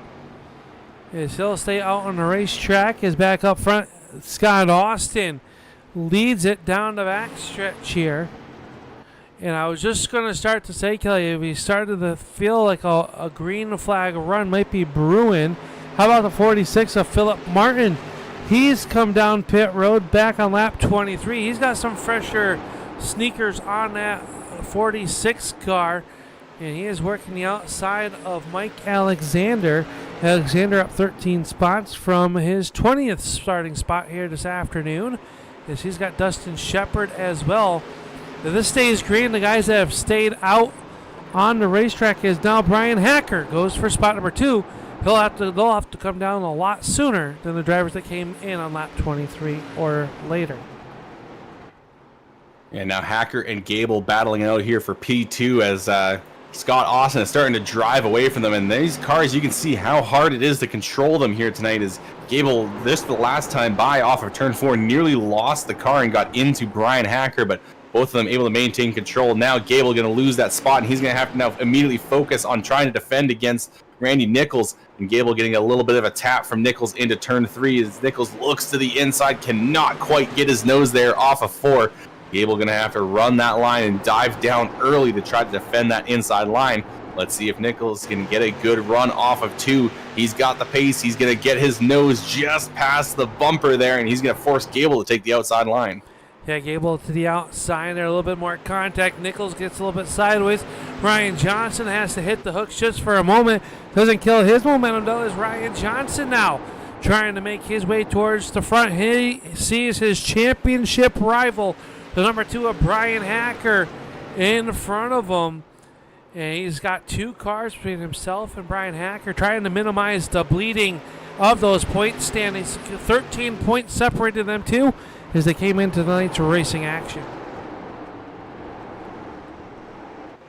As he'll stay out on the racetrack, is back up front. Scott Austin leads it down the back stretch here. And I was just going to start to say, Kelly, if we started to feel like a green flag run might be brewing, how about the 46 of Philip Martin? He's come down pit road back on lap 23. He's got some fresher sneakers on that 46 car, and he is working the outside of Mike Alexander. Alexander up 13 spots from his 20th starting spot here this afternoon, as he's got Dustin Shepard as well. If this stays green, the guys that have stayed out on the racetrack is now Bryan Hacker goes for spot number 2. They'll have to come down a lot sooner than the drivers that came in on lap 23 or later. And now Hacker and Gable battling out here for P2 as Scott Austin is starting to drive away from them. And these cars, you can see how hard it is to control them here tonight as Gable, the last time by off of turn 4, nearly lost the car and got into Bryan Hacker. But both of them able to maintain control. Now Gable going to lose that spot, and he's going to have to now immediately focus on trying to defend against Randy Nichols. And Gable getting a little bit of a tap from Nichols into turn 3 as Nichols looks to the inside, cannot quite get his nose there off of 4. Gable going to have to run that line and dive down early to try to defend that inside line. Let's see if Nichols can get a good run off of 2. He's got the pace. He's going to get his nose just past the bumper there, and he's going to force Gable to take the outside line. Yeah, Gable to the outside there, a little bit more contact. Nichols gets a little bit sideways. Ryan Johnson has to hit the hooks just for a moment. Doesn't kill his momentum, though, as Ryan Johnson now trying to make his way towards the front. He sees his championship rival, the number 2 of Bryan Hacker, in front of him. And he's got 2 cars between himself and Bryan Hacker, trying to minimize the bleeding of those point standings. 13 points separated them two as they came into tonight's racing action.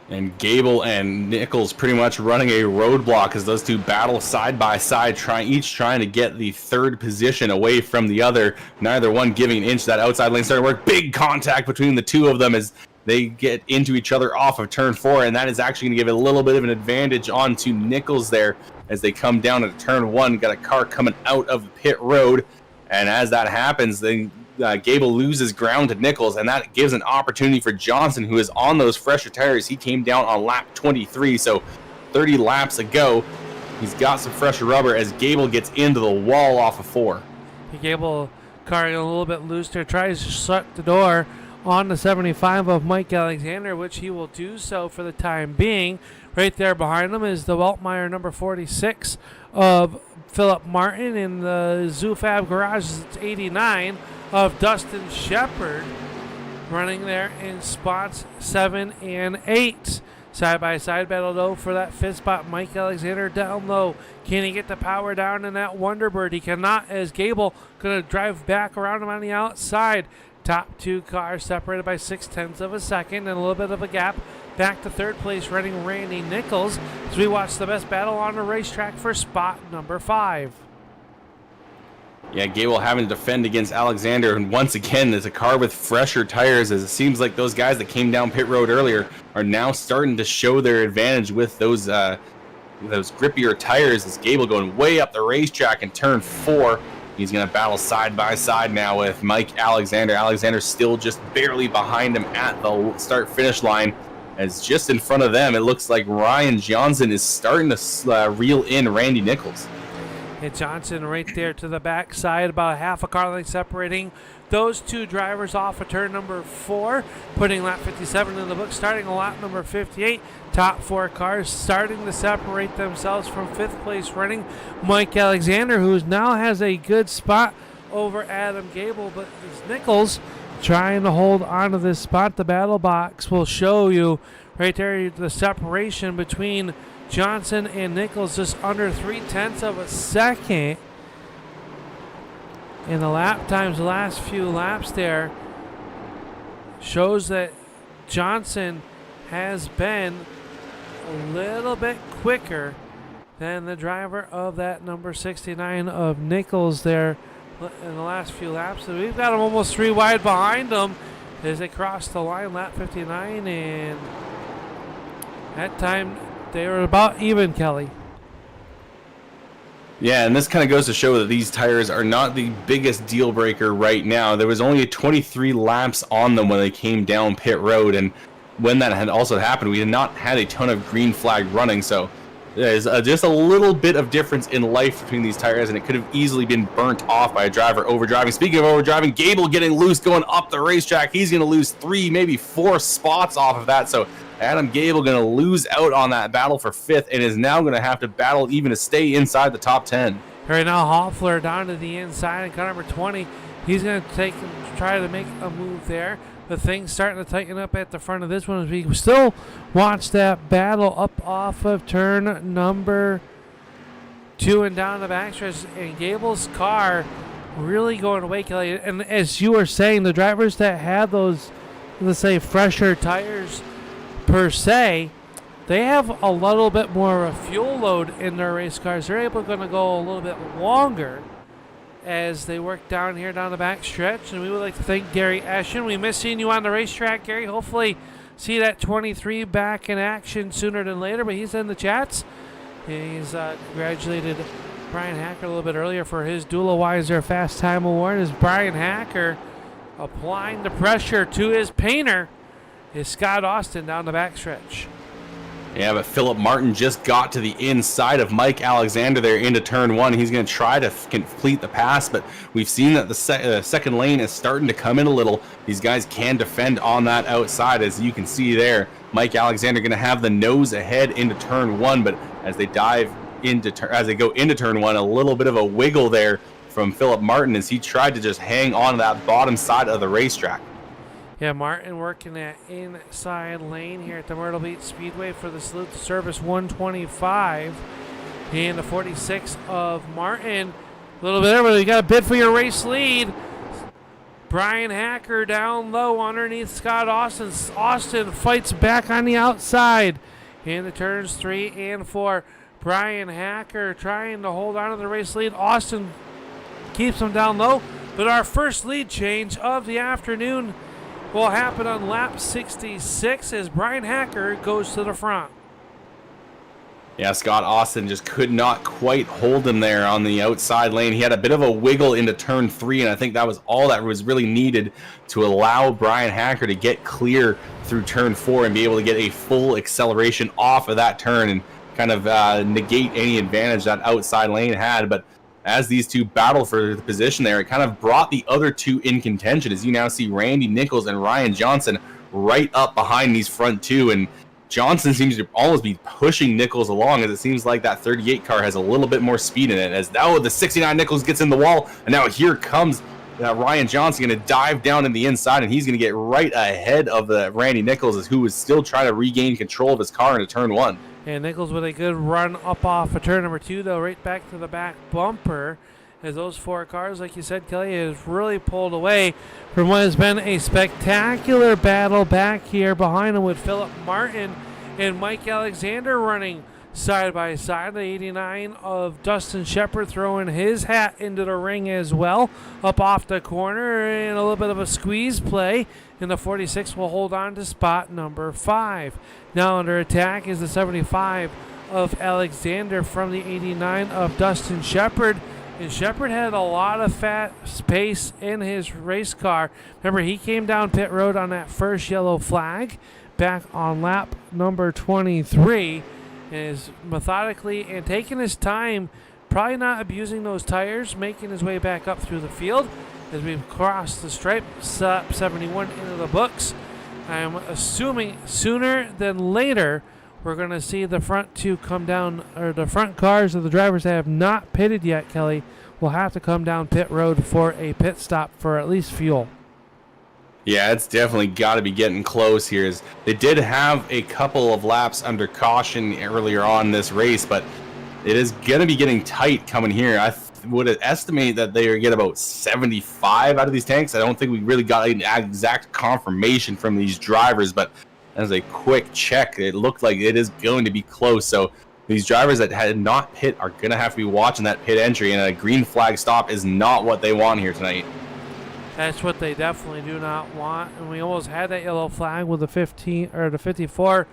And Gable and Nichols pretty much running a roadblock as those two battle side by side, each trying to get the 3rd position away from the other. Neither one giving an inch. That outside lane started to work. Big contact between the two of them as they get into each other off of turn 4, and that is actually going to give a little bit of an advantage onto Nichols there as they come down to turn 1. Got a car coming out of the pit road, and as that happens, then Gable loses ground to Nichols, and that gives an opportunity for Johnson, who is on those fresher tires. He came down on lap 23, so 30 laps ago. He's got some fresher rubber as Gable gets into the wall off of 4. Gable car a little bit loose there, tries to shut the door on the 75 of Mike Alexander, which he will do so for the time being. Right there behind him is the Weltmeyer number 46 of Philip Martin. In the ZooFab garage, it's 89 of Dustin Shepard, running there in spots 7 and 8. Side-by-side battle, though, for that 5th spot. Mike Alexander down low. Can he get the power down in that Wonderbird? He cannot, as Gable going to drive back around him on the outside. Top 2 cars separated by 0.6 of a second and a little bit of a gap. Back to 3rd place running Randy Nichols as we watch the best battle on the racetrack for spot number 5. Yeah, Gable having to defend against Alexander, and once again, there's a car with fresher tires, as it seems like those guys that came down pit road earlier are now starting to show their advantage with those grippier tires, as Gable going way up the racetrack in turn 4. He's going to battle side by side now with Mike Alexander. Alexander still just barely behind him at the start-finish line, as just in front of them, it looks like Ryan Johnson is starting to reel in Randy Nichols. And Johnson right there to the backside, about a half a car length separating those two drivers off of turn number 4, putting lap 57 in the book, starting on lap number 58. Top 4 cars starting to separate themselves from 5th place running Mike Alexander, who now has a good spot over Adam Gable, but it's Nichols trying to hold on to this spot. The battle box will show you right there the separation between Johnson and Nichols, just under 0.3 of a second. In the lap times, the last few laps there shows that Johnson has been a little bit quicker than the driver of that number 69 of Nichols there in the last few laps. So we've got him almost 3 wide behind them as they cross the line, lap 59, and that time they were about even, Kelly. Yeah, and this kind of goes to show that these tires are not the biggest deal breaker right now. There was only 23 laps on them when they came down pit road, and when that had also happened, we had not had a ton of green flag running, so there's just a little bit of difference in life between these tires, and it could have easily been burnt off by a driver overdriving. Speaking of overdriving, Gable getting loose going up the racetrack. He's going to lose 3, maybe 4 spots off of that, so Adam Gable going to lose out on that battle for 5th and is now going to have to battle even to stay inside the top 10. Right now, Hoffler down to the inside, and car number 20, he's going to try to make a move there. The thing's starting to tighten up at the front of this one as we still watch that battle up off of turn number 2 and down the backstretch, and Gable's car really going away, Kelly. And as you were saying, the drivers that had those, let's say, fresher tires per se, they have a little bit more of a fuel load in their race cars. They're able to go a little bit longer as they work down here down the back stretch. And we would like to thank Gary Ashton. We miss seeing you on the racetrack, Gary. Hopefully see that 23 back in action sooner than later, but he's in the chats. And he's congratulated Bryan Hacker a little bit earlier for his Duelawiser Fast Time Award. As Bryan Hacker applying the pressure to his painter is Scott Austin down the backstretch. Yeah, but Philip Martin just got to the inside of Mike Alexander there into turn one. He's going to try to complete the pass, but we've seen that the second lane is starting to come in a little. These guys can defend on that outside, as you can see there. Mike Alexander going to have the nose ahead into turn one, but as they as they go into turn one, a little bit of a wiggle there from Philip Martin as he tried to just hang on to that bottom side of the racetrack. Yeah, Martin working that inside lane here at the Myrtle Beach Speedway for the Salute to Service 125. And the 46 of Martin. A little bit there, but you got a bid for your race lead. Bryan Hacker down low underneath Scott Austin. Austin fights back on the outside. In the turns 3 and 4. Bryan Hacker trying to hold on to the race lead. Austin keeps him down low. But our first lead change of the afternoon will happen on lap 66 as Bryan Hacker goes to the front. Yeah, Scott Austin just could not quite hold him there on the outside lane. He had a bit of a wiggle into turn 3, and I think that was all that was really needed to allow Bryan Hacker to get clear through turn 4 and be able to get a full acceleration off of that turn and kind of negate any advantage that outside lane had. But as these two battle for the position there, it kind of brought the other two in contention, as you now see Randy Nichols and Ryan Johnson right up behind these front two. And Johnson seems to almost be pushing Nichols along, as it seems like that 38 car has a little bit more speed in it. As now the 69 Nichols gets in the wall, and now here comes Ryan Johnson going to dive down in the inside, and he's going to get right ahead of the Randy Nichols, who is still trying to regain control of his car into turn 1. And Nichols with a good run up off of turn number 2, though, right back to the back bumper. As those 4 cars, like you said, Kelly, has really pulled away from what has been a spectacular battle back here behind him with Philip Martin and Mike Alexander running side by side. The 89 of Dustin Shepard throwing his hat into the ring as well, up off the corner, and a little bit of a squeeze play. And the 46 will hold on to spot number 5. Now under attack is the 75 of Alexander from the 89 of Dustin Shepard. And Shepard had a lot of fat space in his race car. Remember, he came down pit road on that first yellow flag back on lap number 23. And is methodically and taking his time, probably not abusing those tires, making his way back up through the field as we've crossed the stripe, 71 into the books. I'm assuming sooner than later we're going to see the front two come down, or the front cars of the drivers that have not pitted yet, Kelly, will have to come down pit road for a pit stop for at least fuel. Yeah, it's definitely got to be getting close here. As they did have a couple of laps under caution earlier on this race, but it is going to be getting tight coming here. I would estimate that they get about 75 out of these tanks. I don't think we really got an exact confirmation from these drivers, but as a quick check, it looked like it is going to be close. So these drivers that had not pit are going to have to be watching that pit entry, and a green flag stop is not what they want here tonight. That's what they definitely do not want. And we almost had that yellow flag with the 54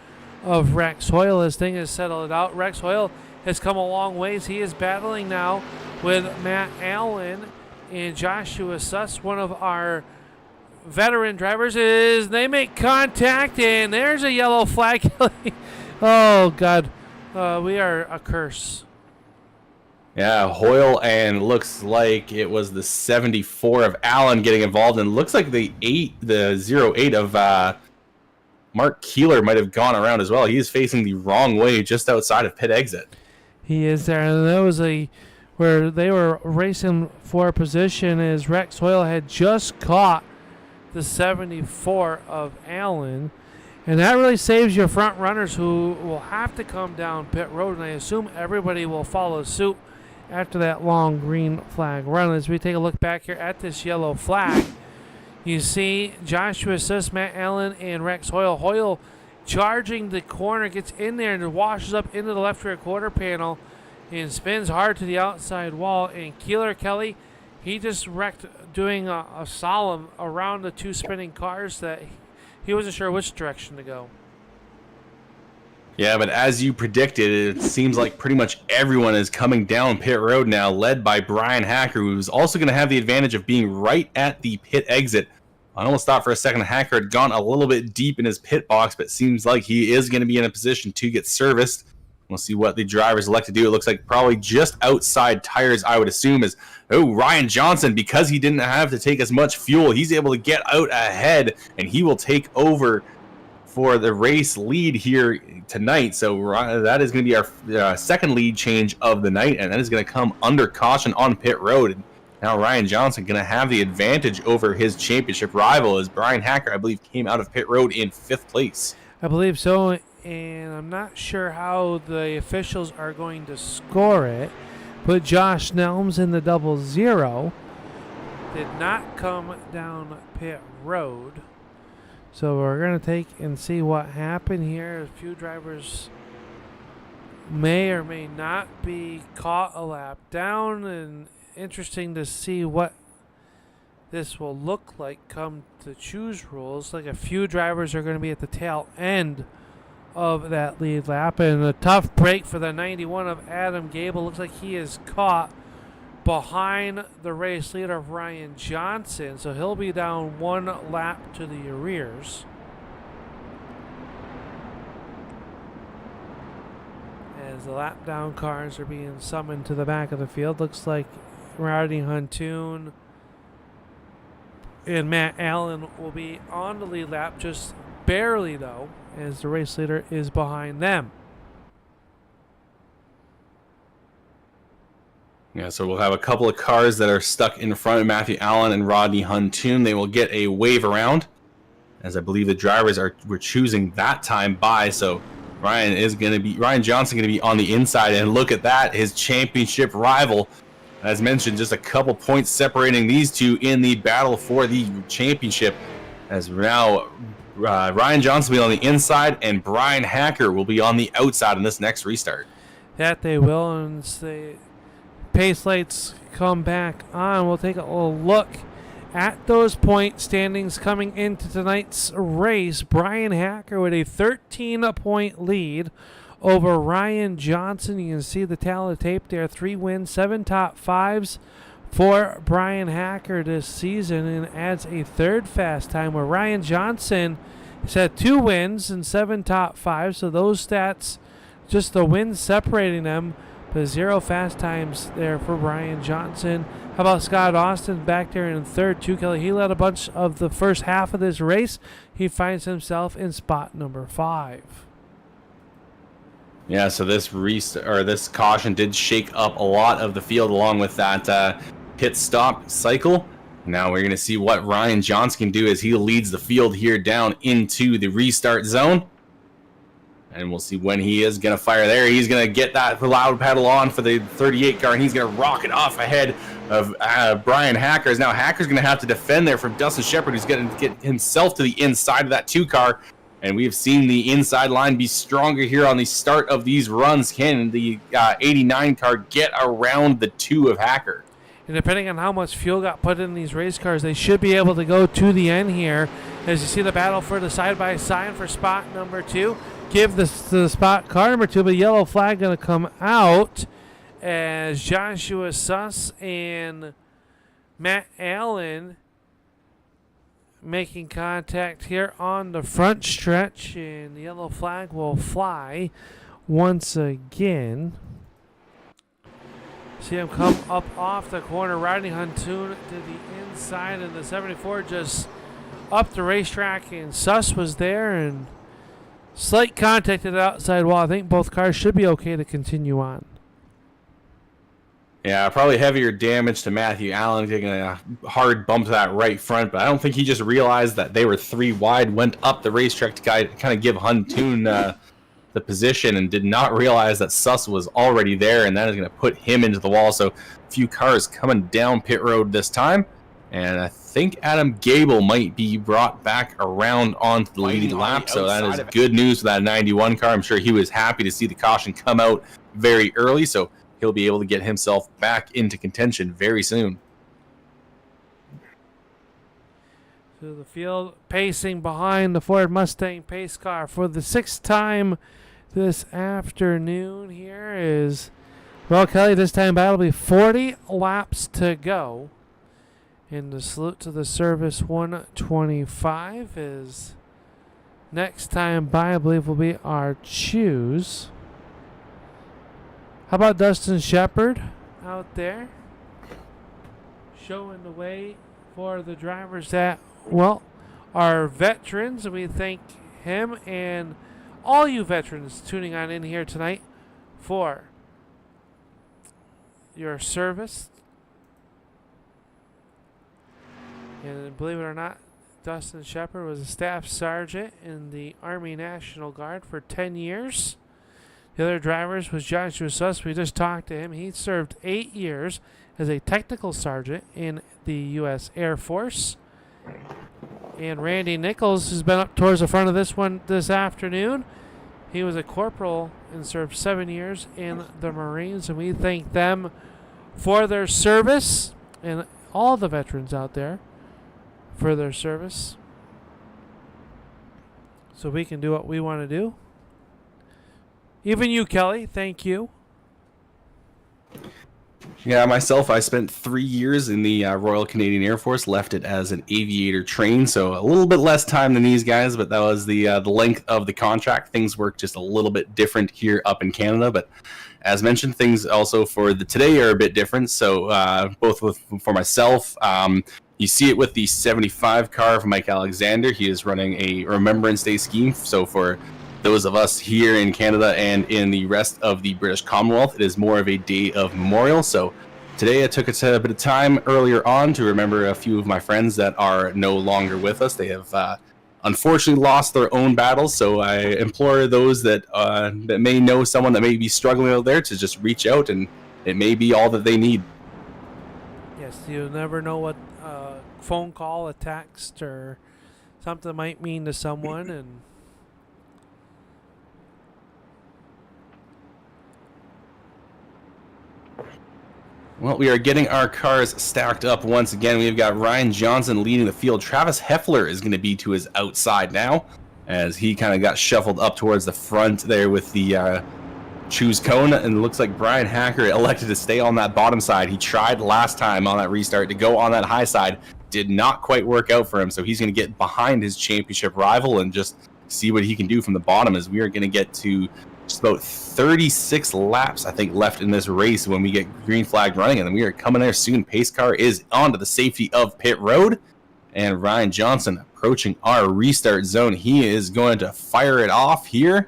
of Rex Hoyle. His thing has settled out. Rex Hoyle has come a long ways. He is battling now with Matt Allen and Joshua Suss, one of our veteran drivers. Is they make contact, and there's a yellow flag. Oh, God. We are a curse. Yeah, Hoyle, and looks like it was the 74 of Allen getting involved, and looks like the 08 of Mark Keeler might have gone around as well. He is facing the wrong way just outside of pit exit. He is there, and that was where they were racing for position as Rex Hoyle had just caught the 74 of Allen. And that really saves your front runners, who will have to come down pit road, and I assume everybody will follow suit after that long green flag run. As we take a look back here at this yellow flag, you see Joshua Suss, Matt Allen, and Rex Hoyle. Hoyle charging the corner, gets in there and washes up into the left rear quarter panel and spins hard to the outside wall. And Keeler Kelly he just wrecked doing a slalom around the two spinning cars that he wasn't sure which direction to go. Yeah, but as you predicted, it seems like pretty much everyone is coming down pit road now, led by Bryan Hacker, who's also going to have the advantage of being right at the pit exit. I almost thought for a second Hacker had gone a little bit deep in his pit box, but it seems like he is going to be in a position to get serviced. We'll see what the drivers elect to do. It looks like probably just outside tires, I would assume, is, Ryan Johnson, because he didn't have to take as much fuel, he's able to get out ahead, and he will take over for the race lead here tonight. So that is going to be our second lead change of the night, and that is going to come under caution on pit road. And now Ryan Johnson going to have the advantage over his championship rival, as Bryan Hacker, I believe, came out of pit road in 5th place. I believe so, and I'm not sure how the officials are going to score it, but Josh Nelms in the 00 did not come down pit road. So we're going to take and see what happened here. A few drivers may or may not be caught a lap down, and interesting to see what this will look like come to choose rules. Like a few drivers are going to be at the tail end of that lead lap, and a tough break for the 91 of Adam Gable. Looks like he is caught behind the race leader of Ryan Johnson, so he'll be down one lap to the arrears. As the lap down cars are being summoned to the back of the field, looks like Rodney Huntoon and Matt Allen will be on the lead lap, just barely though, as the race leader is behind them. Yeah, so we'll have a couple of cars that are stuck in front of Matthew Allen and Rodney Huntoon. They will get a wave around, as I believe the drivers were choosing that time by. So Ryan Johnson going to be on the inside, and look at that, his championship rival. As mentioned, just a couple points separating these two in the battle for the championship. As now Ryan Johnson will be on the inside, and Bryan Hacker will be on the outside in this next restart. That they will, and the pace lights come back on. We'll take a little look at those point standings coming into tonight's race. Bryan Hacker with a 13-point lead over Ryan Johnson. You can see the tally tape there. 3 wins, 7 top 5s for Bryan Hacker this season, and adds a third fast time where Ryan Johnson has had 2 wins and 7 top 5s. So those stats, just the wins separating them, but 0 fast times there for Ryan Johnson. How about Scott Austin back there in third too, Kelly? He led a bunch of the first half of this race. He finds himself in spot number 5. Yeah, so this caution did shake up a lot of the field along with that pit stop cycle. Now we're going to see what Ryan Johnson can do as he leads the field here down into the restart zone. And we'll see when he is going to fire there. He's going to get that loud pedal on for the 38 car, and he's going to rocket off ahead of Bryan Hacker. Now Hacker's going to have to defend there from Dustin Shepard, who's going to get himself to the inside of that 2 car. And we've seen the inside line be stronger here on the start of these runs. Can the 89 car get around the 2 of Hacker? And depending on how much fuel got put in these race cars, they should be able to go to the end here. As you see the battle for the side-by-side for spot number 2. Give this to the spot car number 2, but yellow flag going to come out as Joshua Suss and Matt Allen making contact here on the front stretch, and the yellow flag will fly once again. See him come up off the corner. Rodney Huntoon to the inside, and the 74 just up the racetrack, and Suss was there, and slight contact at the outside wall. I think both cars should be okay to continue on. Yeah, probably heavier damage to Matthew Allen, taking a hard bump to that right front, but I don't think he just realized that they were 3 wide, went up the racetrack to kind of give Huntoon the position, and did not realize that Suss was already there, and that is going to put him into the wall. So a few cars coming down pit road this time, and I think Adam Gable might be brought back around onto the leading lap, so that is good news for that 91 car. I'm sure he was happy to see the caution come out very early, so he'll be able to get himself back into contention very soon. to the field, pacing behind the Ford Mustang pace car for the 6th time this afternoon. Here is, well, Kelly, this time battle will be 40 laps to go. And the salute to the service 125 is next time by, I believe, will be our choose. How about Dustin Shepard out there showing the way for the drivers that, well, are veterans. We thank him and all you veterans tuning on in here tonight for your service. And believe it or not, Dustin Shepard was a staff sergeant in the Army National Guard for 10 years. The other drivers was Joshua Suss. We just talked to him. He served 8 years as a technical sergeant in the U.S. Air Force. And Randy Nichols has been up towards the front of this one this afternoon. He was a corporal and served 7 years in the Marines. And we thank them for their service and all the veterans out there for their service, so we can do what we want to do. Even you, Kelly, thank you. Yeah, myself, I spent 3 years in the Royal Canadian Air Force, left it as an aviator train, so a little bit less time than these guys, but that was the length of the contract. Things work just a little bit different here up in Canada, but as mentioned, things also for the today are a bit different. So both for myself, you see it with the 75 car from Mike Alexander. He is running a Remembrance Day scheme. So for those of us here in Canada and in the rest of the British Commonwealth, it is more of a day of memorial. So today I took a bit of time earlier on to remember a few of my friends that are no longer with us. They have unfortunately lost their own battles. So I implore those that may know someone that may be struggling out there to just reach out, and it may be all that they need. Yes, you never know what a phone call, a text, or something might mean to someone. And well, we are getting our cars stacked up once again. We've got Ryan Johnson leading the field. Travis Heffler is going to be to his outside now, as he kind of got shuffled up towards the front there with the choose cone. And it looks like Bryan Hacker elected to stay on that bottom side. He tried last time on that restart to go on that high side. Did not quite work out for him, so he's going to get behind his championship rival and just see what he can do from the bottom, as we are going to get to just about 36 laps, I think, left in this race when we get green flag running, and then we are coming there soon. Pace car is onto the safety of pit road, and Ryan Johnson approaching our restart zone. He is going to fire it off here,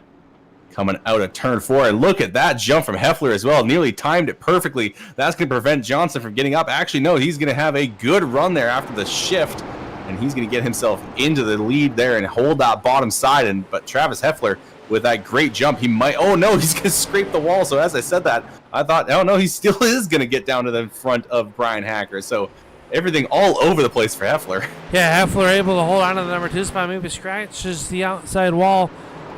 coming out of turn 4. And look at that jump from Heffler as well. Nearly timed it perfectly. That's going to prevent Johnson from getting up. Actually, no, he's going to have a good run there after the shift, and he's going to get himself into the lead there and hold that bottom side. But Travis Heffler, with that great jump, he might, oh no, he's going to scrape the wall. So as I said that, I thought, oh no, he still is going to get down to the front of Bryan Hacker. So everything all over the place for Heffler. yeah, Heffler able to hold on to the number 2 spot, maybe scratches the outside wall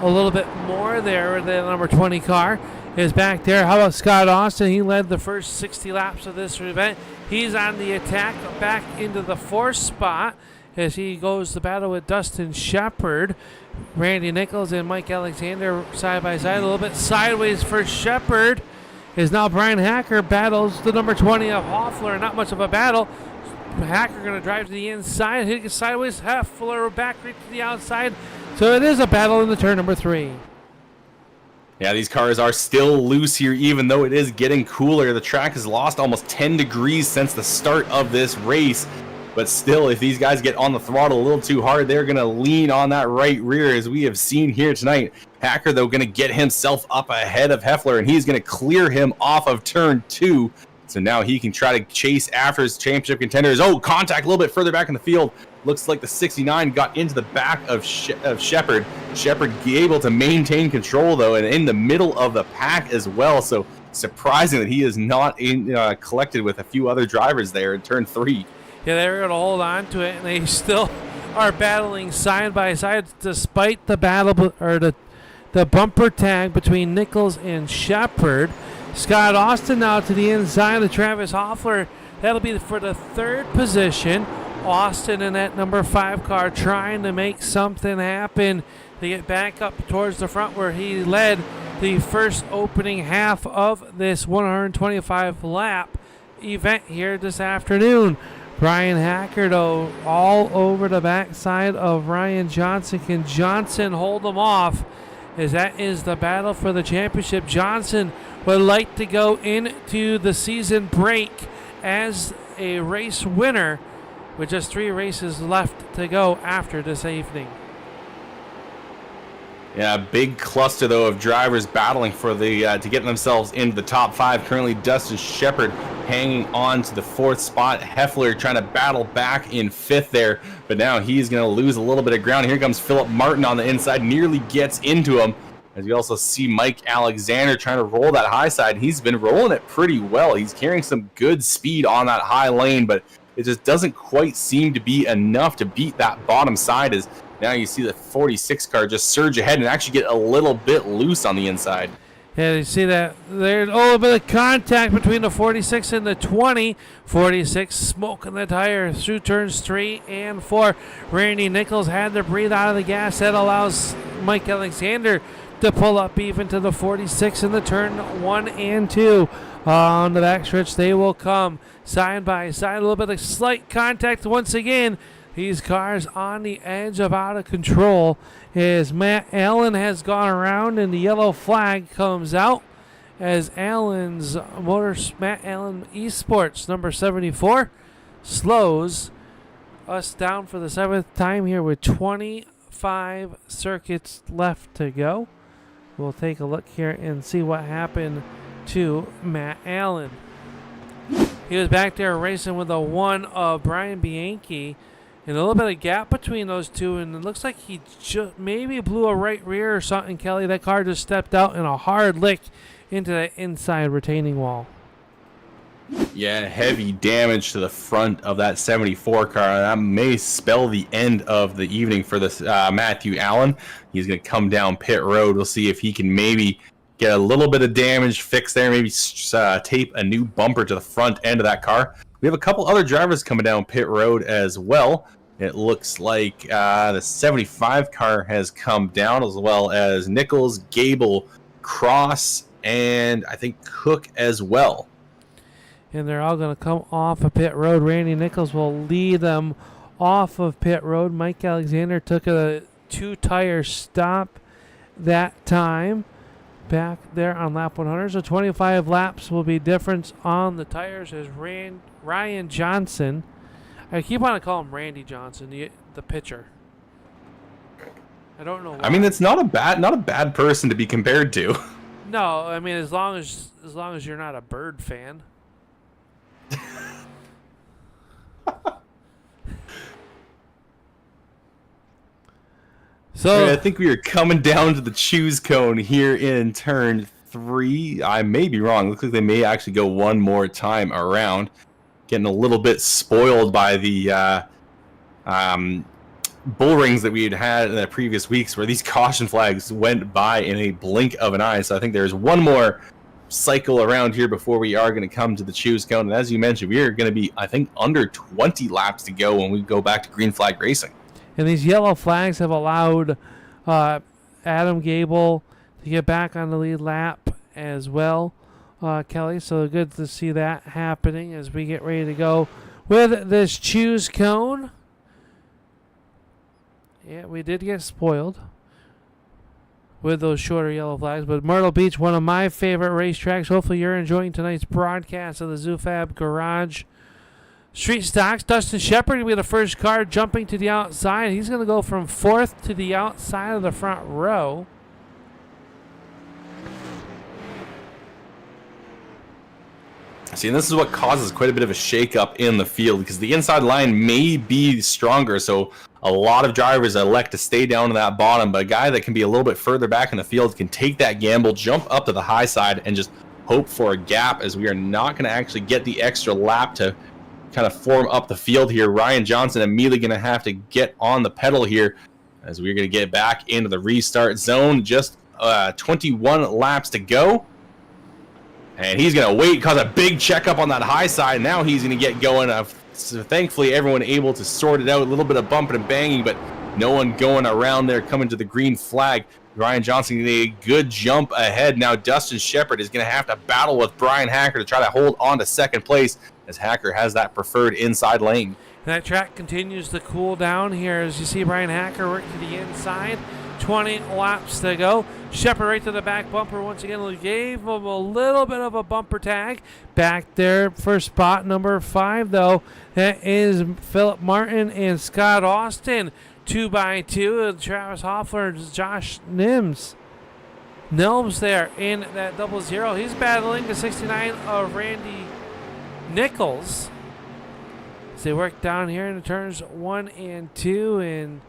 a little bit more there. The number 20 car is back there. How about Scott Austin? He led the first 60 laps of this event. He's on the attack back into the 4th spot as he goes to battle with Dustin Shepard. Randy Nichols and Mike Alexander side by side. A little bit sideways for Shepard is now Bryan Hacker battles the number 20 of Hoffler. Not much of a battle. Hacker going to drive to the inside, hitting sideways. Heffler back right to the outside. So it is a battle in the turn number 3. Yeah, these cars are still loose here, even though it is getting cooler. The track has lost almost 10 degrees since the start of this race. But still, if these guys get on the throttle a little too hard, they're going to lean on that right rear, as we have seen here tonight. Hacker, though, going to get himself up ahead of Heffler, and he's going to clear him off of turn 2. So now he can try to chase after his championship contenders. Oh, contact a little bit further back in the field. Looks like the 69 got into the back of Shepard. Shepard able to maintain control, though, and in the middle of the pack as well. So surprising that he is not collected with a few other drivers there in turn 3. Yeah, they're going to hold on to it, and they still are battling side by side despite the battle or the bumper tag between Nichols and Shepard. Scott Austin now to the inside of Travis Hoffler. That'll be for the 3rd position. Austin in that number 5 car trying to make something happen to get back up towards the front where he led the first opening half of this 125 lap event here this afternoon. Bryan Hacker, though, all over the backside of Ryan Johnson. Can Johnson hold him off? As that is the battle for the championship. Johnson would like to go into the season break as a race winner with just 3 races left to go after this evening. Yeah, big cluster, though, of drivers battling for the to get themselves into the top 5. Currently, Dustin Shepard hanging on to the 4th spot. Heffler trying to battle back in 5th there, but now he's going to lose a little bit of ground. Here comes Philip Martin on the inside, nearly gets into him. As you also see Mike Alexander trying to roll that high side. He's been rolling it pretty well. He's carrying some good speed on that high lane, but it just doesn't quite seem to be enough to beat that bottom side. As now you see the 46 car just surge ahead and actually get a little bit loose on the inside. Yeah, you see that there's a little bit of contact between the 46 and the 20. 46 smoking the tire through turns 3 and 4. Randy Nichols had to breathe out of the gas. That allows Mike Alexander to pull up even to the 46 in the turn 1 and 2. On the backstretch, they will come side by side. A little bit of slight contact once again. These cars on the edge of out of control as Matt Allen has gone around and the yellow flag comes out as Matt Allen Esports number 74 slows us down for the 7th time here with 25 circuits left to go. We'll take a look here and see what happened to Matt Allen. He was back there racing with the 1 of Brian Bianchi. And a little bit of gap between those two, and it looks like he just maybe blew a right rear or something, Kelly. That car just stepped out in a hard lick into the inside retaining wall. Yeah, heavy damage to the front of that 74 car. That may spell the end of the evening for this Matthew Allen. He's going to come down pit road. We'll see if he can maybe get a little bit of damage fixed there, maybe tape a new bumper to the front end of that car. We have a couple other drivers coming down pit road as well. It looks like the 75 car has come down, as well as Nichols, Gable, Cross, and I think Cook as well. And they're all going to come off of pit road. Randy Nichols will lead them off of pit road. Mike Alexander took a 2-tire stop that time back there on lap 100. So 25 laps will be difference on the tires as Ryan Johnson. I keep wanting to call him Randy Johnson, the pitcher. I don't know why. I mean, it's not a bad person to be compared to. No, I mean as long as you're not a Bird fan. So I think we are coming down to the choose cone here in turn 3. I may be wrong. Looks like they may actually go one more time around. Getting a little bit spoiled by the bull rings that we had in the previous weeks, where these caution flags went by in a blink of an eye. So I think there's one more cycle around here before we are going to come to the choose cone. And as you mentioned, we are going to be, I think, under 20 laps to go when we go back to green flag racing. And these yellow flags have allowed Adam Gable to get back on the lead lap as well, Kelly. So good to see that happening as we get ready to go with this choose cone. Yeah, we did get spoiled with those shorter yellow flags. But Myrtle Beach, one of my favorite racetracks. Hopefully you're enjoying tonight's broadcast of the ZooFab Garage Street Stocks. Dustin Shepard will be the first car jumping to the outside. He's going to go from 4th to the outside of the front row. See, and this is what causes quite a bit of a shake-up in the field, because the inside line may be stronger, so a lot of drivers elect to stay down to that bottom, but a guy that can be a little bit further back in the field can take that gamble, jump up to the high side, and just hope for a gap, as we are not going to actually get the extra lap to kind of form up the field here. Ryan Johnson immediately going to have to get on the pedal here, as we're going to get back into the restart zone. Just 21 laps to go. And he's going to wait, cause a big checkup on that high side. Now he's going to get going. So thankfully, everyone able to sort it out. A little bit of bumping and banging, but no one going around there coming to the green flag. Ryan Johnson getting a good jump ahead. Now Dustin Shepard is going to have to battle with Bryan Hacker to try to hold on to second place, as Hacker has that preferred inside lane. That track continues to cool down here as you see Bryan Hacker work to the inside. 20 laps to go. Shepard right to the back bumper once again. Gave him a little bit of a bumper tag. Back there for spot number 5, though. That is Philip Martin and Scott Austin. 2x2. And Travis Hoffler and Josh Nims. Nelms there in that 00. He's battling the 69 of Randy Nichols. As they work down here in the turns 1 and 2, and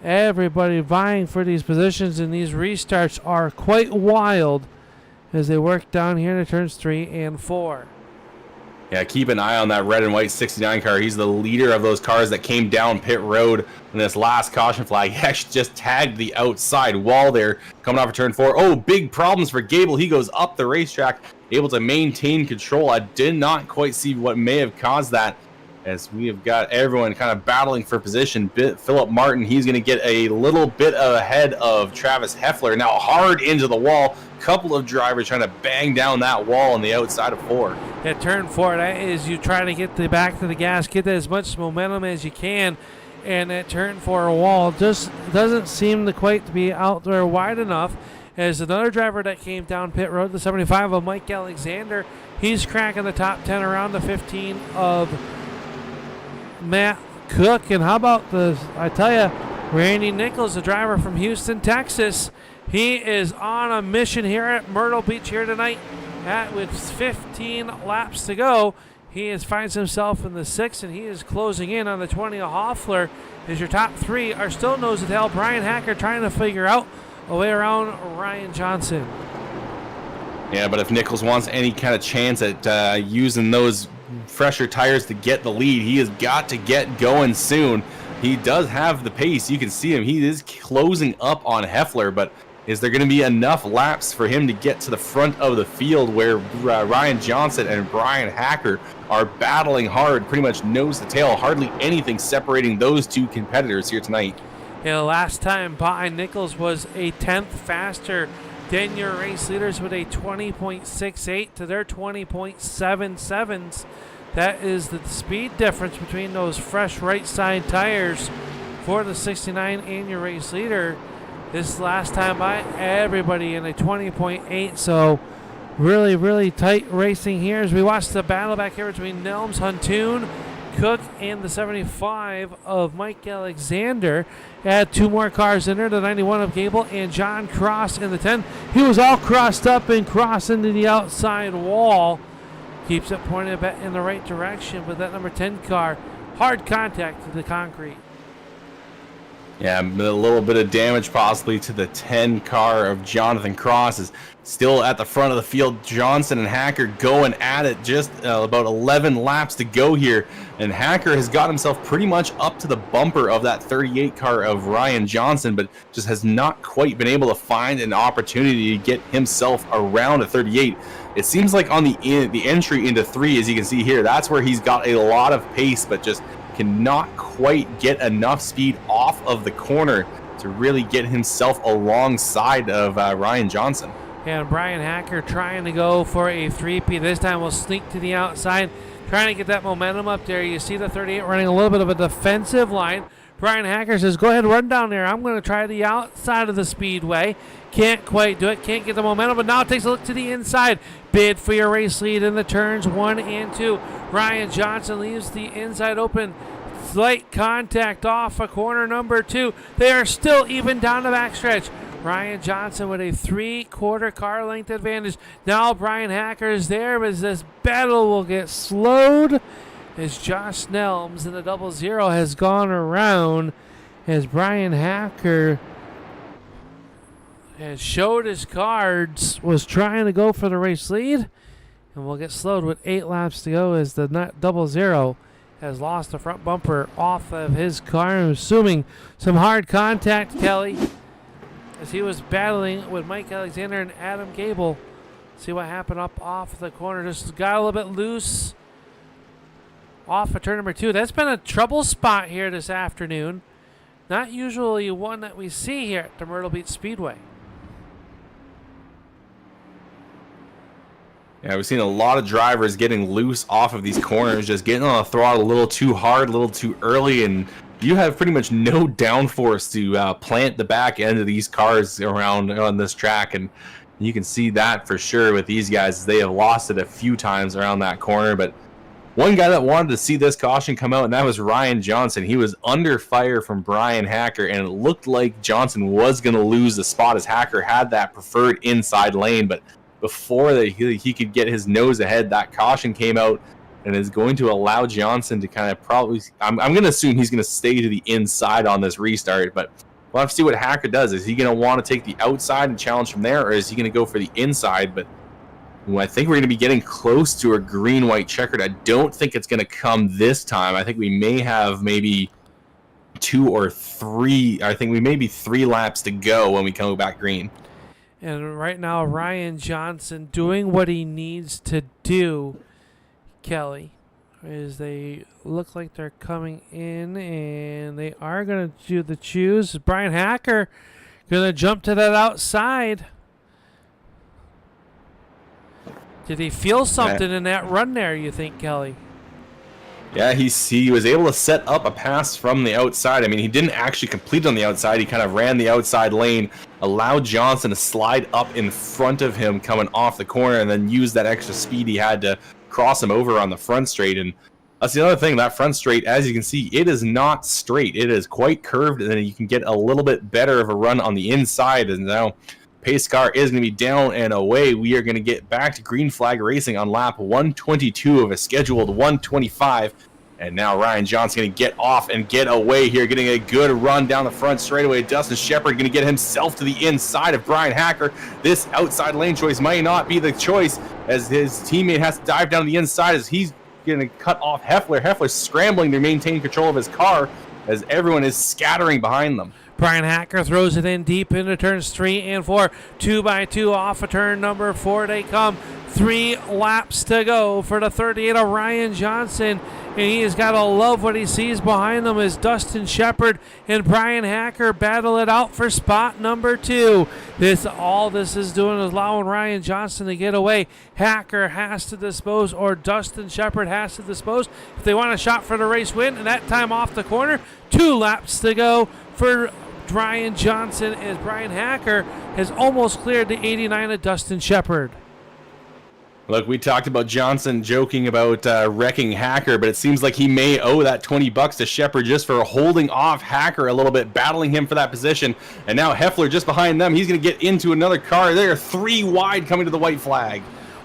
everybody vying for these positions, and these restarts are quite wild as they work down here in the turns 3 and 4. Yeah, keep an eye on that red and white 69 car. He's the leader of those cars that came down pit road in this last caution flag. He actually just tagged the outside wall there coming off of turn 4. Oh, big problems for Gable. He goes up the racetrack, able to maintain control. I did not quite see what may have caused that, as we have got everyone kind of battling for position. Philip Martin, he's going to get a little bit ahead of Travis Heffler. Now hard into the wall. Couple of drivers trying to bang down that wall on the outside of 4. At turn 4, that is you try to get the back to the gas, get as much momentum as you can. And that turn 4 wall just doesn't seem to quite to be out there wide enough. As another driver that came down pit road, the 75 of Mike Alexander, he's cracking the top 10 around the 15 of Matt Cook. And how about I tell you, Randy Nichols, the driver from Houston, Texas, he is on a mission here at Myrtle Beach here tonight. With 15 laps to go, he finds himself in the 6th, and he is closing in on the 20 of Hoffler. As your top 3 are still nose to tail. Bryan Hacker trying to figure out a way around Ryan Johnson. Yeah, but if Nichols wants any kind of chance at using those fresher tires to get the lead, he has got to get going soon. He does have the pace. You can see him. He is closing up on Heffler, but is there going to be enough laps for him to get to the front of the field where Ryan Johnson and Bryan Hacker are battling hard, pretty much nose to tail, hardly anything separating those two competitors here tonight? Yeah, the last time Bryan Nichols was a 10th faster than your race leaders with a 20.68 to their 20.77s. That is the speed difference between those fresh right side tires for the 69 and your race leader. This last time by everybody in a 20.8, so really, really tight racing here as we watch the battle back here between Nelms, Huntoon, Cook, and the 75 of Mike Alexander. Add 2 more cars in there, the 91 of Gable and John Cross in the 10. He was all crossed up and crossed into the outside wall. Keeps it pointed a bit in the right direction, but that number 10 car, hard contact to the concrete. Yeah, a little bit of damage possibly to the 10 car of Jonathan Cross is still at the front of the field. Johnson and Hacker going at it, just about 11 laps to go here. And Hacker has got himself pretty much up to the bumper of that 38 car of Ryan Johnson, but just has not quite been able to find an opportunity to get himself around a 38. It seems like on the entry into 3, as you can see here, that's where he's got a lot of pace, but just cannot quite get enough speed off of the corner to really get himself alongside of Ryan Johnson. And Bryan Hacker trying to go for a 3P. This time will sneak to the outside, trying to get that momentum up there. You see the 38 running a little bit of a defensive line. Bryan Hacker says, go ahead, run down there. I'm going to try the outside of the speedway. Can't quite do it. Can't get the momentum, but now it takes a look to the inside. Bid for your race lead in the turns 1 and 2. Ryan Johnson leaves the inside open. Slight contact off of corner number 2. They are still even down the backstretch. Ryan Johnson with a 3/4 car length advantage. Now Bryan Hacker is there, but this battle will get slowed as Josh Nelms in the 00 has gone around as Bryan Hacker has showed his cards, was trying to go for the race lead, and will get slowed with 8 laps to go as the 00 has lost the front bumper off of his car. I'm assuming some hard contact, Kelly, as he was battling with Mike Alexander and Adam Gable. See what happened up off the corner. Just got a little bit loose off of turn number 2. That's been a trouble spot here this afternoon. Not usually one that we see here at the Myrtle Beach Speedway. Yeah, we've seen a lot of drivers getting loose off of these corners, just getting on the throttle a little too hard, a little too early, and you have pretty much no downforce to plant the back end of these cars around on this track, and you can see that for sure with these guys. They have lost it a few times around that corner, but one guy that wanted to see this caution come out, and that was Ryan Johnson. He was under fire from Bryan Hacker, and it looked like Johnson was going to lose the spot as Hacker had that preferred inside lane, but before that he could get his nose ahead, that caution came out and is going to allow Johnson to kind of probably, I'm going to assume he's going to stay to the inside on this restart, but we'll have to see what Hacker does. Is he going to want to take the outside and challenge from there, or is he going to go for the inside? But I think we're going to be getting close to a green-white checkered. I don't think it's going to come this time. I think we may have maybe 2 or 3. I think we may be 3 laps to go when we come back green. And right now, Ryan Johnson doing what he needs to do, Kelly, is they look like they're coming in, and they are going to do the choose. Bryan Hacker going to jump to that outside. Did he feel something in that run there, you think, Kelly? Yeah, he was able to set up a pass from the outside. I mean, he didn't actually complete on the outside. He kind of ran the outside lane, allowed Johnson to slide up in front of him coming off the corner, and then use that extra speed he had to cross him over on the front straight. And that's the other thing, that front straight, as you can see, it is not straight. It is quite curved, and then you can get a little bit better of a run on the inside. And now pace car is going to be down and away. We are going to get back to green flag racing on lap 122 of a scheduled 125. And now Ryan Johnson going to get off and get away here, getting a good run down the front straightaway. Dustin Shepard going to get himself to the inside of Bryan Hacker. This outside lane choice might not be the choice, as his teammate has to dive down the inside as he's going to cut off Heffler. Heffler's scrambling to maintain control of his car as everyone is scattering behind them. Bryan Hacker throws it in deep into turns 3 and 4. 2x2 off of turn number 4 they come. 3 laps to go for the 38 of Ryan Johnson. And he has got to love what he sees behind them as Dustin Shepard and Bryan Hacker battle it out for spot number 2. All this is doing is allowing Ryan Johnson to get away. Hacker has to dispose, or Dustin Shepard has to dispose if they want a shot for the race win. And that time off the corner, 2 laps to go for Ryan Johnson as Bryan Hacker has almost cleared the 89 of Dustin Shepard. Look, we talked about Johnson joking about wrecking Hacker, but it seems like he may owe that $20 to Shepard just for holding off Hacker a little bit, battling him for that position. And now Heffler just behind them. He's going to get into another car. They are 3 wide coming to the white flag.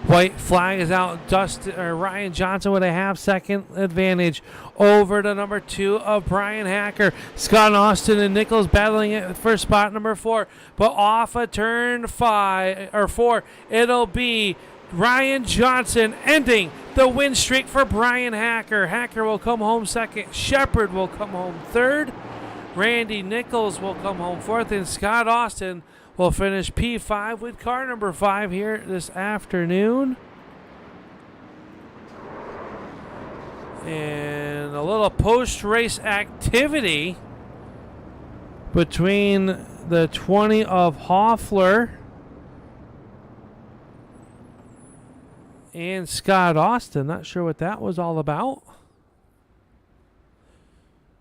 White flag is out. Ryan Johnson with a half-second advantage over the number 2 of Bryan Hacker. Scott Austin and Nichols battling it for spot number 4. But off of turn 4, it'll be Ryan Johnson ending the win streak for Bryan Hacker. Hacker will come home second. Shepard will come home third. Randy Nichols will come home fourth. And Scott Austin will finish P5 with car number 5 here this afternoon. And a little post-race activity between the 20 of Hoffler and Scott Austin. Not sure what that was all about.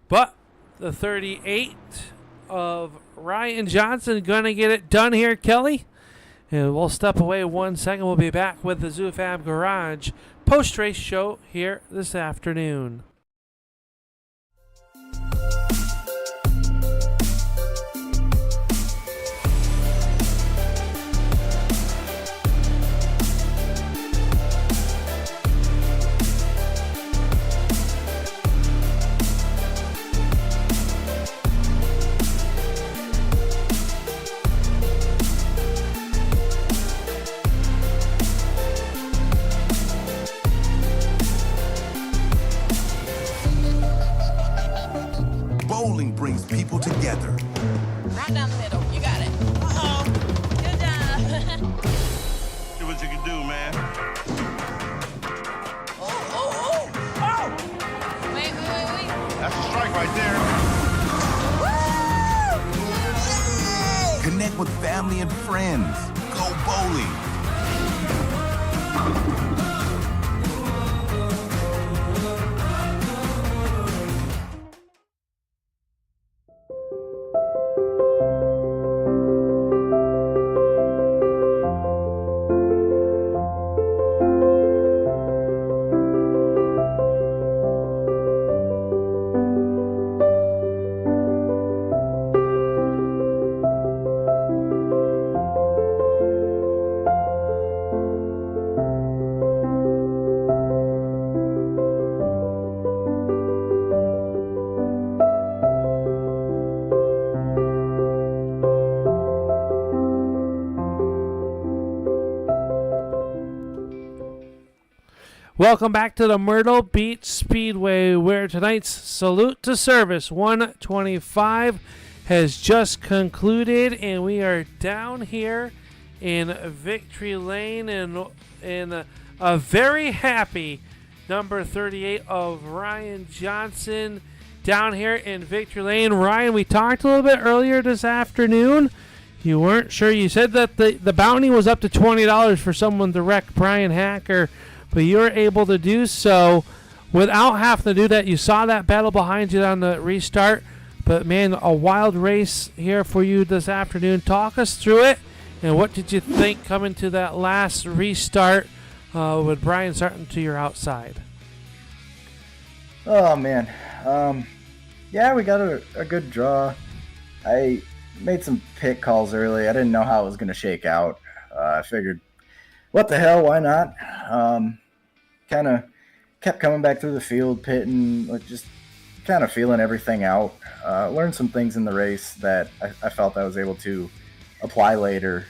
But the 38 of Ryan Johnson going to get it done here, Kelly. And we'll step away 1 second. We'll be back with the ZooFab Garage post-race show here this afternoon. Bowling brings people together. Right down the middle. You got it. Uh-oh. Good job. See what you can do, man. Oh, oh, oh, oh! right there. Connect with family and friends. Go bowling. Welcome back to the Myrtle Beach Speedway, where tonight's Salute to Service 125 has just concluded, and we are down here in Victory Lane in a very happy number 38 of Ryan Johnson down here in Victory Lane. Ryan, we talked a little bit earlier this afternoon. You weren't sure. You said that the bounty was up to $20 for someone to wreck Bryan Hacker, but you were able to do so without having to do that. You saw that battle behind you on the restart, but man, a wild race here for you this afternoon. Talk us through it, and what did you think coming to that last restart with Bryan starting to your outside? Oh man, yeah, we got a good draw. I made some pit calls early. I didn't know how it was going to shake out. I figured, what the hell, why not? Kind of kept coming back through the field, pitting, like just kind of feeling everything out. Learned some things in the race that I felt I was able to apply later.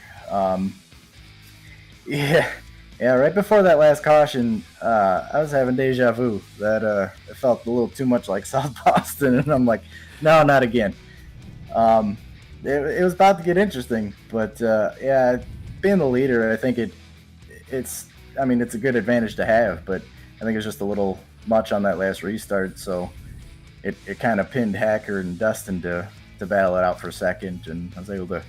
Yeah, right before that last caution, I was having deja vu that it felt a little too much like South Boston, and I'm like, no, not again. It was about to get interesting, but yeah, being the leader, I think it's a good advantage to have, but I think it's just a little much on that last restart, so it kind of pinned Hacker and Dustin to battle it out for a second, and I was able to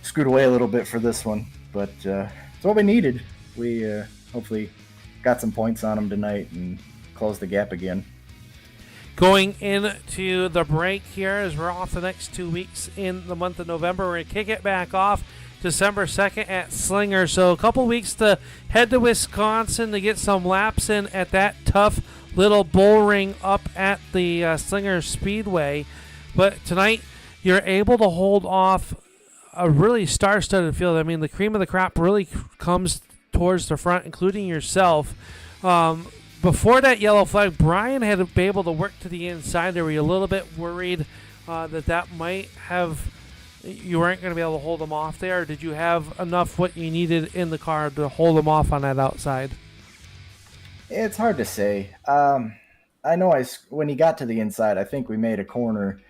scoot away a little bit for this one, but it's what we needed. We hopefully got some points on them tonight and closed the gap again. Going into the break here, as we're off the next 2 weeks in the month of November, we're going to kick it back off December 2nd at Slinger. So a couple weeks to head to Wisconsin to get some laps in at that tough little bull ring up at the Slinger Speedway. But tonight, you're able to hold off a really star-studded field. I mean, the cream of the crop really comes towards the front, including yourself. Before that yellow flag, Bryan had to be able to work to the inside. Were you a little bit worried that might have, you weren't going to be able to hold them off there? Or did you have enough what you needed in the car to hold them off on that outside? It's hard to say. I know when he got to the inside, I think we made a corner,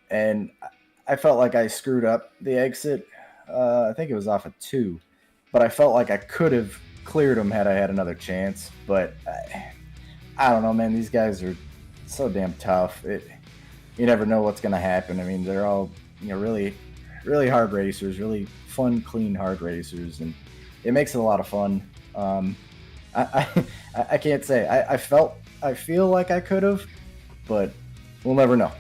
and I felt like I screwed up the exit. I think it was off of 2, but I felt like I could have cleared him had I had another chance. But I don't know, man. These guys are so damn tough. You never know what's going to happen. I mean, they're all really, really hard racers, really fun, clean, hard racers, and it makes it a lot of fun. I can't say. I feel like I could have, but we'll never know.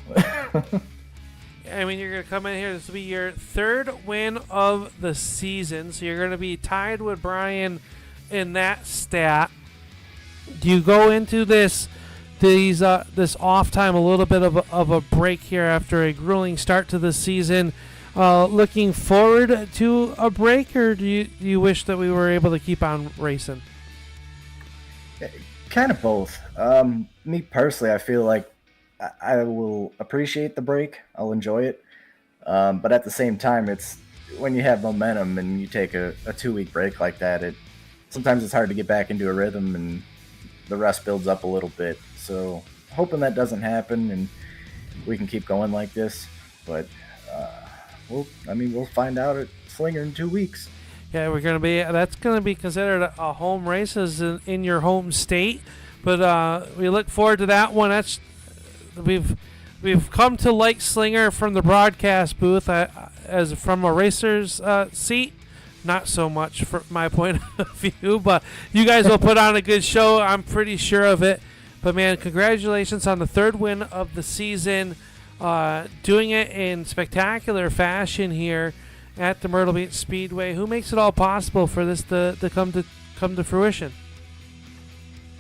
I mean, you're going to come in here. This will be your 3rd win of the season, so you're going to be tied with Bryan in that stat. Do you go into this off time a little bit of a break here after a grueling start to the season, looking forward to a break, or do you wish that we were able to keep on racing? Kind of both. Me personally, I feel like I will appreciate the break. I'll enjoy it. But at the same time, it's when you have momentum and you take a 2-week break like that, sometimes it's hard to get back into a rhythm and the rest builds up a little bit. So hoping that doesn't happen and we can keep going like this. But we'll find out at Slinger in 2 weeks. Yeah, that's going to be considered a home race in your home state. But we look forward to that one. we've come to like Slinger from the broadcast booth as from a racer's seat. Not so much from my point of view, but you guys will put on a good show. I'm pretty sure of it. But, man, congratulations on the 3rd win of the season. Doing it in spectacular fashion here at the Myrtle Beach Speedway. Who makes it all possible for this to come to fruition?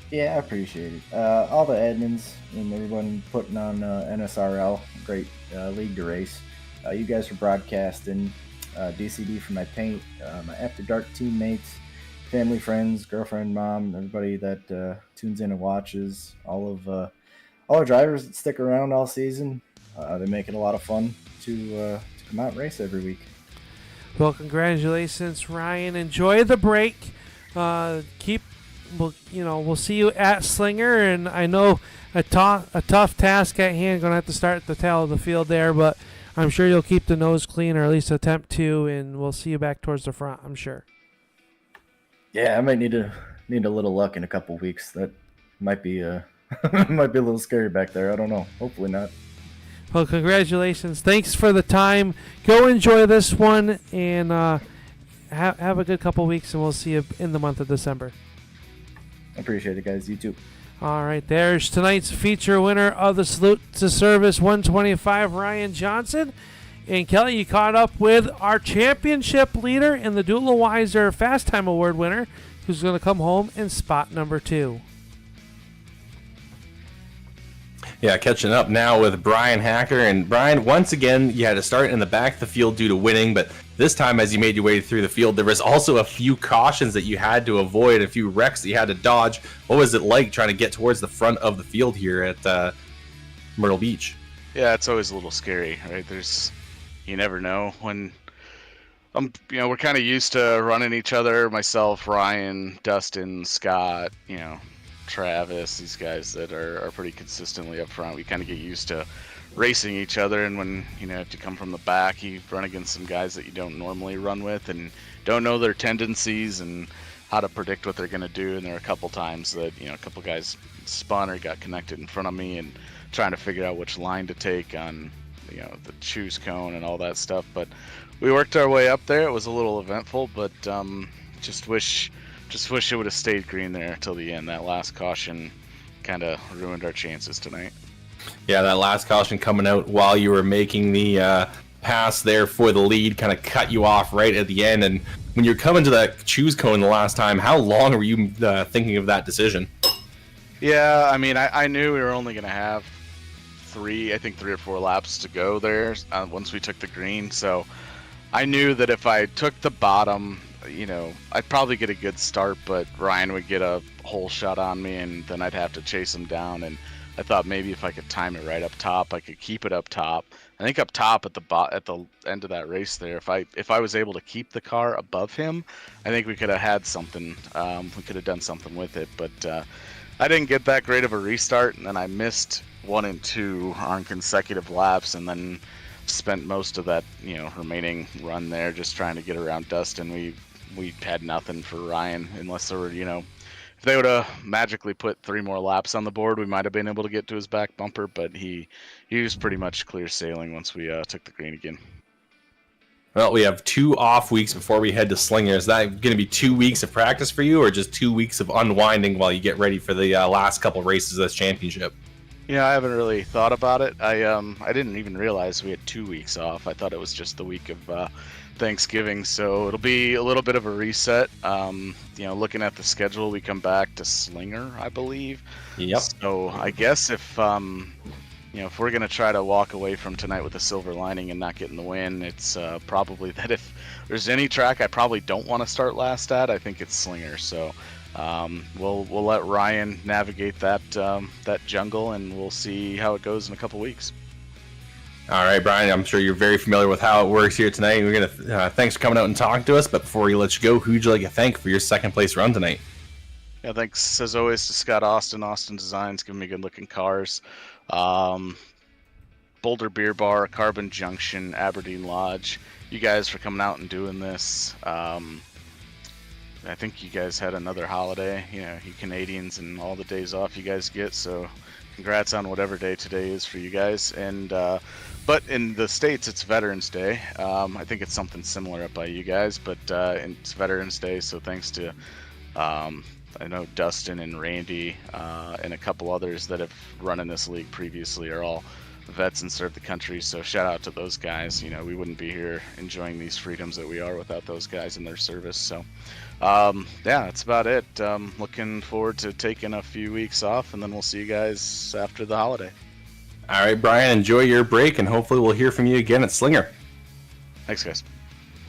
Yeah, I appreciate it. All the admins and everyone putting on NSRL, great league to race. You guys for broadcasting, DCD for my paint, my After Dark teammates, family, friends, girlfriend, mom, everybody that tunes in and watches, all our drivers that stick around all season. They make it a lot of fun to come out and race every week. Well, congratulations, Ryan. Enjoy the break. We'll see you at Slinger, and I know a tough task at hand. Going to have to start at the tail of the field there, but I'm sure you'll keep the nose clean, or at least attempt to, and we'll see you back towards the front, I'm sure. Yeah, I might need a little luck in a couple weeks. That might be might be a little scary back there. I don't know. Hopefully not. Well, congratulations. Thanks for the time. Go enjoy this one, and have a good couple weeks, and we'll see you in the month of December. I appreciate it, guys. You too. All right, there's tonight's feature winner of the Salute to Service 125, Ryan Johnson. And Kelly, you caught up with our championship leader and the Dula Weiser Fast Time Award winner, who's going to come home in spot number 2. Yeah, catching up now with Bryan Hacker. And Bryan, once again, you had to start in the back of the field due to winning, but this time as you made your way through the field, there was also a few cautions that you had to avoid, a few wrecks that you had to dodge. What was it like trying to get towards the front of the field here at Myrtle Beach? Yeah, it's always a little scary, right? You never know when. We're kind of used to running each other. Myself, Ryan, Dustin, Scott, Travis, these guys that are pretty consistently up front. We kind of get used to racing each other, and when if you come from the back, you run against some guys that you don't normally run with and don't know their tendencies and how to predict what they're going to do. And there are a couple times that a couple guys spun or got connected in front of me, and trying to figure out which line to take on the choose cone and all that stuff. But we worked our way up there. It was a little eventful, but just wish it would have stayed green there till the end. That last caution kind of ruined our chances tonight. Yeah, that last caution coming out while you were making the pass there for the lead kind of cut you off right at the end. And when you're coming to that choose cone the last time, how long were you thinking of that decision? Yeah, I knew we were only going to have 3 or 4 laps to go there once we took the green. So I knew that if I took the bottom, I'd probably get a good start, but Ryan would get a hole shot on me, and then I'd have to chase him down. And I thought maybe if I could time it right up top, I could keep it up top. I think up top at the end of that race there, if I was able to keep the car above him, I think we could have had something. We could have done something with it, but I didn't get that great of a restart, and then I missed 1 and 2 on consecutive laps, and then spent most of that remaining run there just trying to get around Dustin. We had nothing for Ryan unless there were if they would have magically put 3 more laps on the board, we might have been able to get to his back bumper, but he was pretty much clear sailing once we took the green again. Well, we have 2 off weeks before we head to Slinger. Is that going to be 2 weeks of practice for you, or just 2 weeks of unwinding while you get ready for the last couple races of this championship? I haven't really thought about it. I didn't even realize we had 2 weeks off. I thought it was just the week of Thanksgiving, so it'll be a little bit of a reset. Looking at the schedule, we come back to Slinger, I believe. Yep. So I guess if we're gonna try to walk away from tonight with a silver lining and not getting the win, it's probably that if there's any track I probably don't want to start last at, I think it's Slinger. So we'll let Ryan navigate that jungle, and we'll see how it goes in a couple weeks. All right, Bryan, I'm sure you're very familiar with how it works here tonight. We're gonna thanks for coming out and talking to us. But before we let you go, who'd you like to thank for your second place run tonight? Yeah, thanks as always to Scott Austin Designs, giving me good looking cars. Boulder Beer Bar, Carbon Junction, Aberdeen Lodge. You guys for coming out and doing this. I think you guys had another holiday, you Canadians, and all the days off you guys get. So congrats on whatever day today is for you guys. And but in the States, it's Veterans Day. I think it's something similar up by you guys, but it's Veterans Day, so thanks to I know Dustin and Randy and a couple others that have run in this league previously are all vets and served the country. So shout out to those guys. You know, we wouldn't be here enjoying these freedoms that we are without those guys and their service. So yeah, that's about it. Looking forward to taking a few weeks off, and then we'll see you guys after the holiday. All right, Brian, enjoy your break, and hopefully we'll hear from you again at Slinger. Thanks, guys.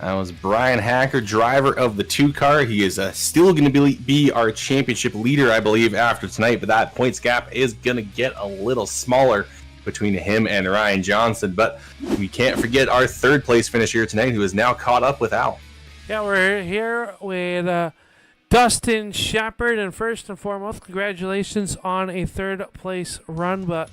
That was Bryan Hacker, driver of the 2-car. He is still going to be our championship leader, I believe, after tonight, but that points gap is going to get a little smaller between him and Ryan Johnson. But we can't forget our third place finisher tonight, who is now caught up with Al. Yeah, we're here with Dustin Shepard, and first and foremost, congratulations on a third place run, but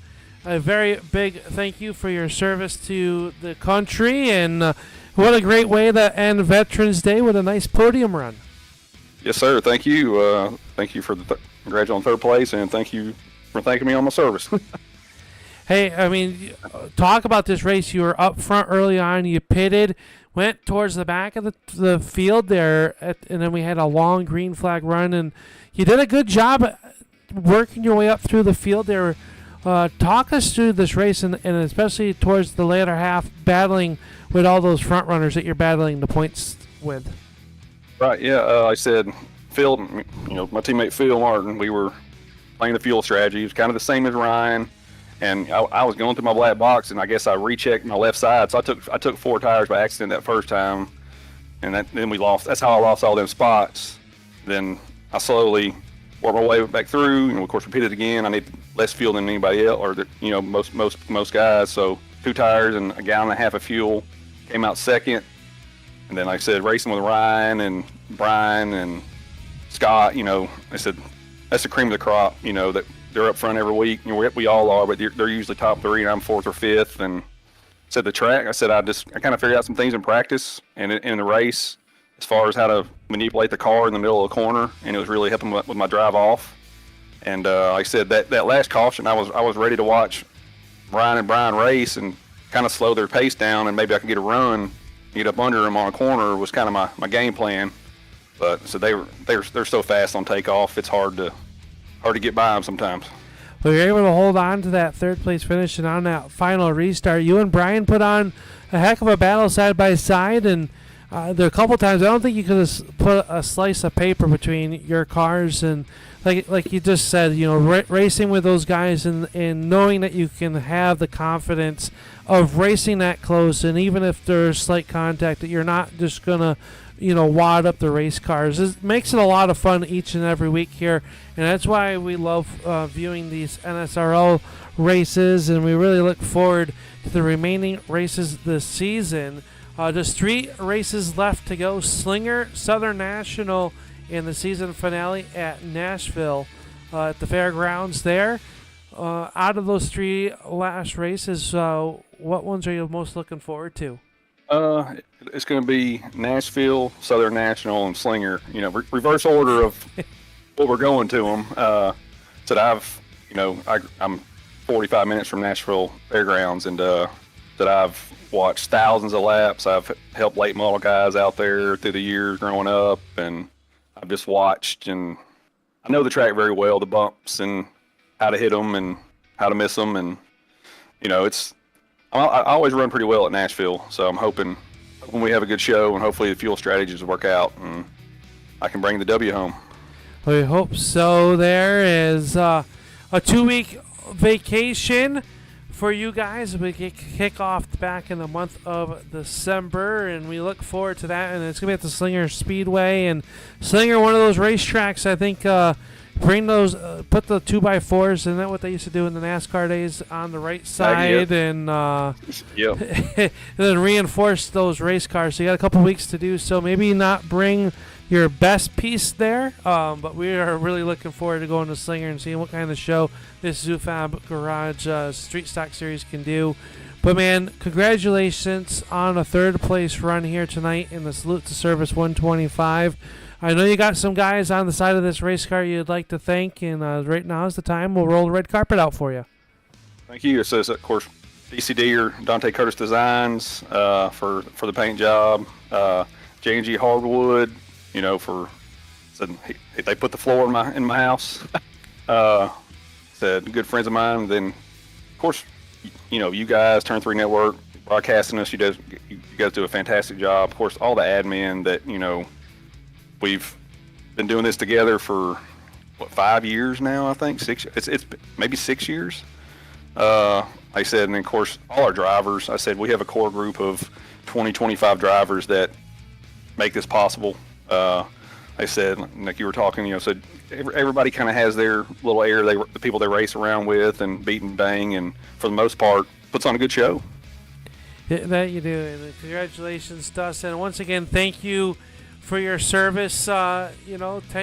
a very big thank you for your service to the country, and what a great way to end Veterans Day with a nice podium run. Yes, sir. Thank you. Thank you for the congratulations on third place, and thank you for thanking me on my service. Hey, I mean, talk about this race. You were up front early on. You pitted, went towards the back of the field there, and then we had a long green flag run, and you did a good job working your way up through the field there. Talk us through this race, and especially towards the later half, battling with all those front runners that you're battling the points with. Right, yeah. I said, Phil, my teammate Phil Martin, we were playing the fuel strategy. It was kind of the same as Ryan, and I was going through my black box, and I guess I rechecked my left side, so I took 4 tires by accident that first time, and then we lost. That's how I lost all them spots. Then I slowly worked my way back through, and of course repeated again. I need less fuel than anybody else, or most guys. So 2 tires and a gallon and a half of fuel. Came out second, and then like I said, racing with Ryan and Brian and Scott. I said that's the cream of the crop. That they're up front every week. We all are, but they're usually top 3, and I'm 4th or 5th. And said the track. I said I kind of figured out some things in practice and in the race, as far as how to manipulate the car in the middle of the corner, and it was really helping with my drive off. And like I said, that last caution, I was ready to watch Ryan and Brian race and kind of slow their pace down, and maybe I could get a run, get up under them on a corner was kind of my game plan. But so they're so fast on takeoff, it's hard to get by them sometimes. Well, you're able to hold on to that third place finish, and on that final restart, you and Brian put on a heck of a battle side by side, and there are a couple times I don't think you could have put a slice of paper between your cars, and like you just said, racing with those guys and knowing that you can have the confidence of racing that close, and even if there's slight contact, that you're not just gonna wad up the race cars. It makes it a lot of fun each and every week here, and that's why we love viewing these NSRL races, and we really look forward to the remaining races this season. There's 3 races left to go: Slinger, Southern National, and the season finale at Nashville at the fairgrounds there. Out of those 3 last races, what ones are you most looking forward to? It's going to be Nashville, Southern National, and Slinger. Reverse order of what we're going to them. I'm 45 minutes from Nashville Fairgrounds, and that I've watched thousands of laps. I've helped late model guys out there through the years growing up, and I've just watched, and I know the track very well, the bumps and how to hit them and how to miss them, and I always run pretty well at Nashville, so I'm hoping when we have a good show, and hopefully the fuel strategies work out, and I can bring the W home. We hope so. There is a 2-week vacation for you guys. We kick off back in the month of December, and we look forward to that. And it's going to be at the Slinger Speedway. And Slinger, one of those racetracks, I think, bring those, put the 2x4s, isn't that what they used to do in the NASCAR days, on the right side, and and then reinforce those race cars. So you got a couple weeks to do so. Maybe not bring your best piece there, but we are really looking forward to going to Slinger and seeing what kind of show this ZooFab Garage Street Stock Series can do. But, man, congratulations on a third-place run here tonight in the Salute to Service 125. I know you got some guys on the side of this race car you'd like to thank, and right now is the time. We'll roll the red carpet out for you. Thank you. It says, of course, DCD or Dante Curtis Designs for the paint job. J&G Hardwood, said they put the floor in my house. Said good friends of mine. Then, of course, you guys, Turn 3 Network, broadcasting us. You guys do a fantastic job. Of course, all the admin that we've been doing this together for 5 years now. I think 6. It's maybe 6 years. I said, and then, of course, all our drivers. I said we have a core group of 25 drivers that make this possible. I said, like you were talking, said everybody kind of has their little area, the people they race around with and beat and bang, and for the most part, puts on a good show. Yeah, that you do, and congratulations, Dustin. And once again, thank you for your service. 10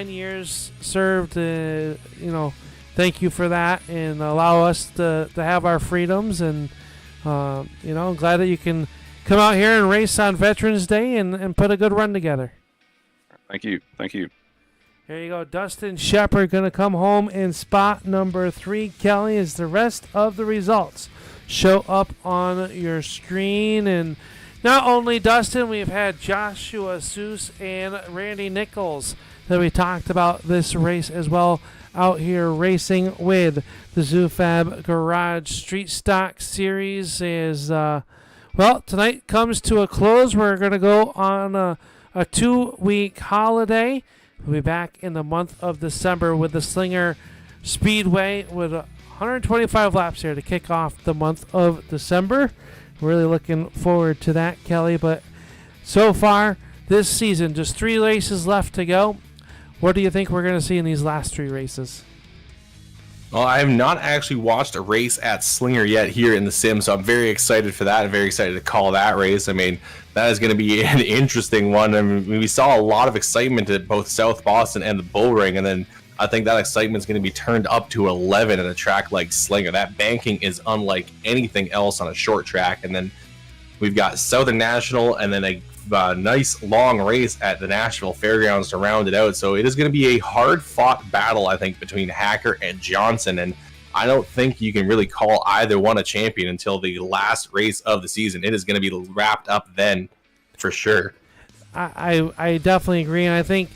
years served. Thank you for that, and allow us to have our freedoms. And I'm glad that you can come out here and race on Veterans Day and put a good run together. Thank you. Here you go. Dustin Shepard going to come home in spot number 3. Kelly, as the rest of the results show up on your screen. And not only Dustin, we've had Joshua Seuss and Randy Nichols that we talked about this race as well, out here racing with the ZooFab Garage Street Stock Series. Is tonight comes to a close. We're going to go on a 2-week holiday. We'll be back in the month of December with the Slinger Speedway with 125 laps here to kick off the month of December. Really looking forward to that, Kelly. But so far this season, just 3 races left to go. What do you think we're going to see in these last 3 races? Well, I have not actually watched a race at Slinger yet here in the sim, so I'm very excited for that. I'm very excited to call that race. I mean, that is going to be an interesting one. I mean, we saw a lot of excitement at both South Boston and the Bull Ring, and then I think that excitement is going to be turned up to 11 at a track like Slinger. That banking is unlike anything else on a short track. And then we've got Southern National and then a nice long race at the Nashville Fairgrounds to round it out. So it is going to be a hard-fought battle, I think, between Hacker and Johnson. And I don't think you can really call either one a champion until the last race of the season. It is going to be wrapped up then, for sure. I definitely agree, and I think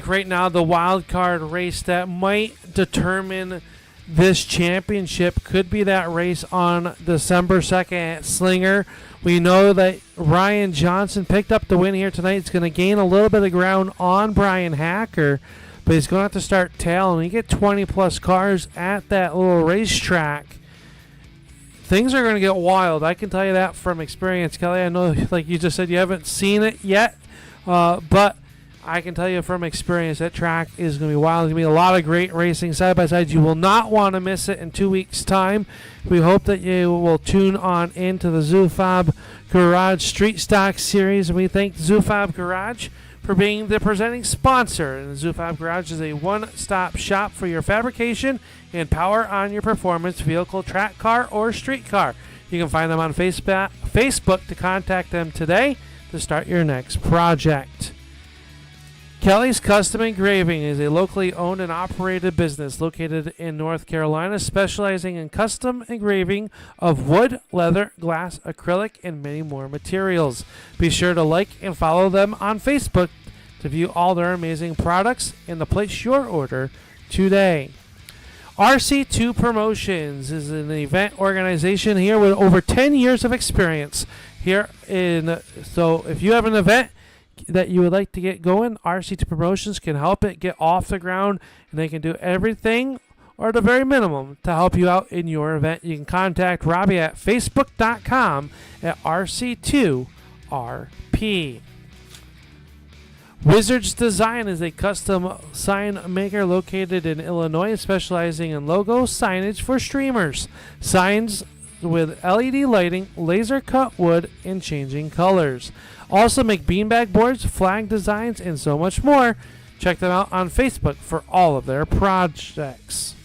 right now the wild card race that might determine this championship could be that race on December 2nd at Slinger. We know that Ryan Johnson picked up the win here tonight. It's going to gain a little bit of ground on Bryan Hacker, but he's going to have to start tailing. You get 20-plus cars at that little racetrack, things are going to get wild. I can tell you that from experience, Kelly. I know, like you just said, you haven't seen it yet, but I can tell you from experience that track is going to be wild. It's going to be a lot of great racing side by side. You will not want to miss it in 2 weeks' time. We hope that you will tune on into the ZooFab Garage Street Stock Series. And we thank ZooFab Garage for being the presenting sponsor. And the ZooFab Garage is a one-stop shop for your fabrication and power on your performance vehicle, track car, or street car. You can find them on Facebook to contact them today to start your next project. Kelly's Custom Engraving is a locally owned and operated business located in North Carolina, specializing in custom engraving of wood, leather, glass, acrylic, and many more materials. Be sure to like and follow them on Facebook to view all their amazing products and to place your order today. RC2 Promotions is an event organization here with over 10 years of experience here so if you have an event that you would like to get going, RC2 Promotions can help it get off the ground, and they can do everything, or at the very minimum, to help you out in your event. You can contact Robbie at facebook.com at RC2RP. Wizards Design is a custom sign maker located in Illinois, specializing in logo signage for streamers. Signs with LED lighting, laser cut wood, and changing colors. Also make beanbag boards, flag designs, and so much more. Check them out on Facebook for all of their projects.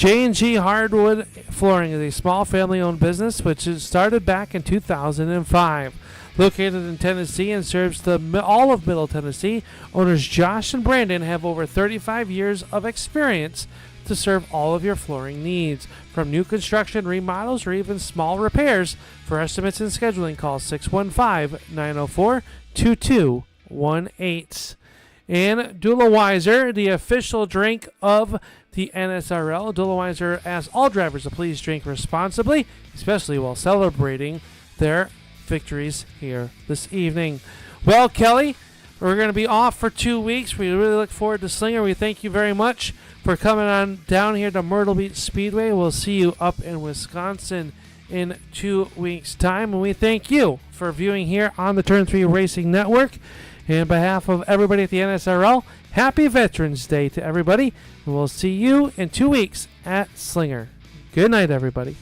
J&G Hardwood Flooring is a small family-owned business which is started back in 2005. Located in Tennessee and serves all of Middle Tennessee, owners Josh and Brandon have over 35 years of experience to serve all of your flooring needs. From new construction, remodels, or even small repairs, for estimates and scheduling, call 615-904-2218. And Dulaweiser, the official drink of the NSRL. Dulaweiser asks all drivers to please drink responsibly, especially while celebrating their victories here this evening. Well, Kelly, we're going to be off for 2 weeks. We really look forward to Slinger. We thank you very much for coming on down here to Myrtle Beach Speedway. We'll see you up in Wisconsin in 2 weeks' time. And we thank you for viewing here on the Turn 3 Racing Network. And on behalf of everybody at the NSRL, happy Veterans Day to everybody. And we'll see you in 2 weeks at Slinger. Good night, everybody.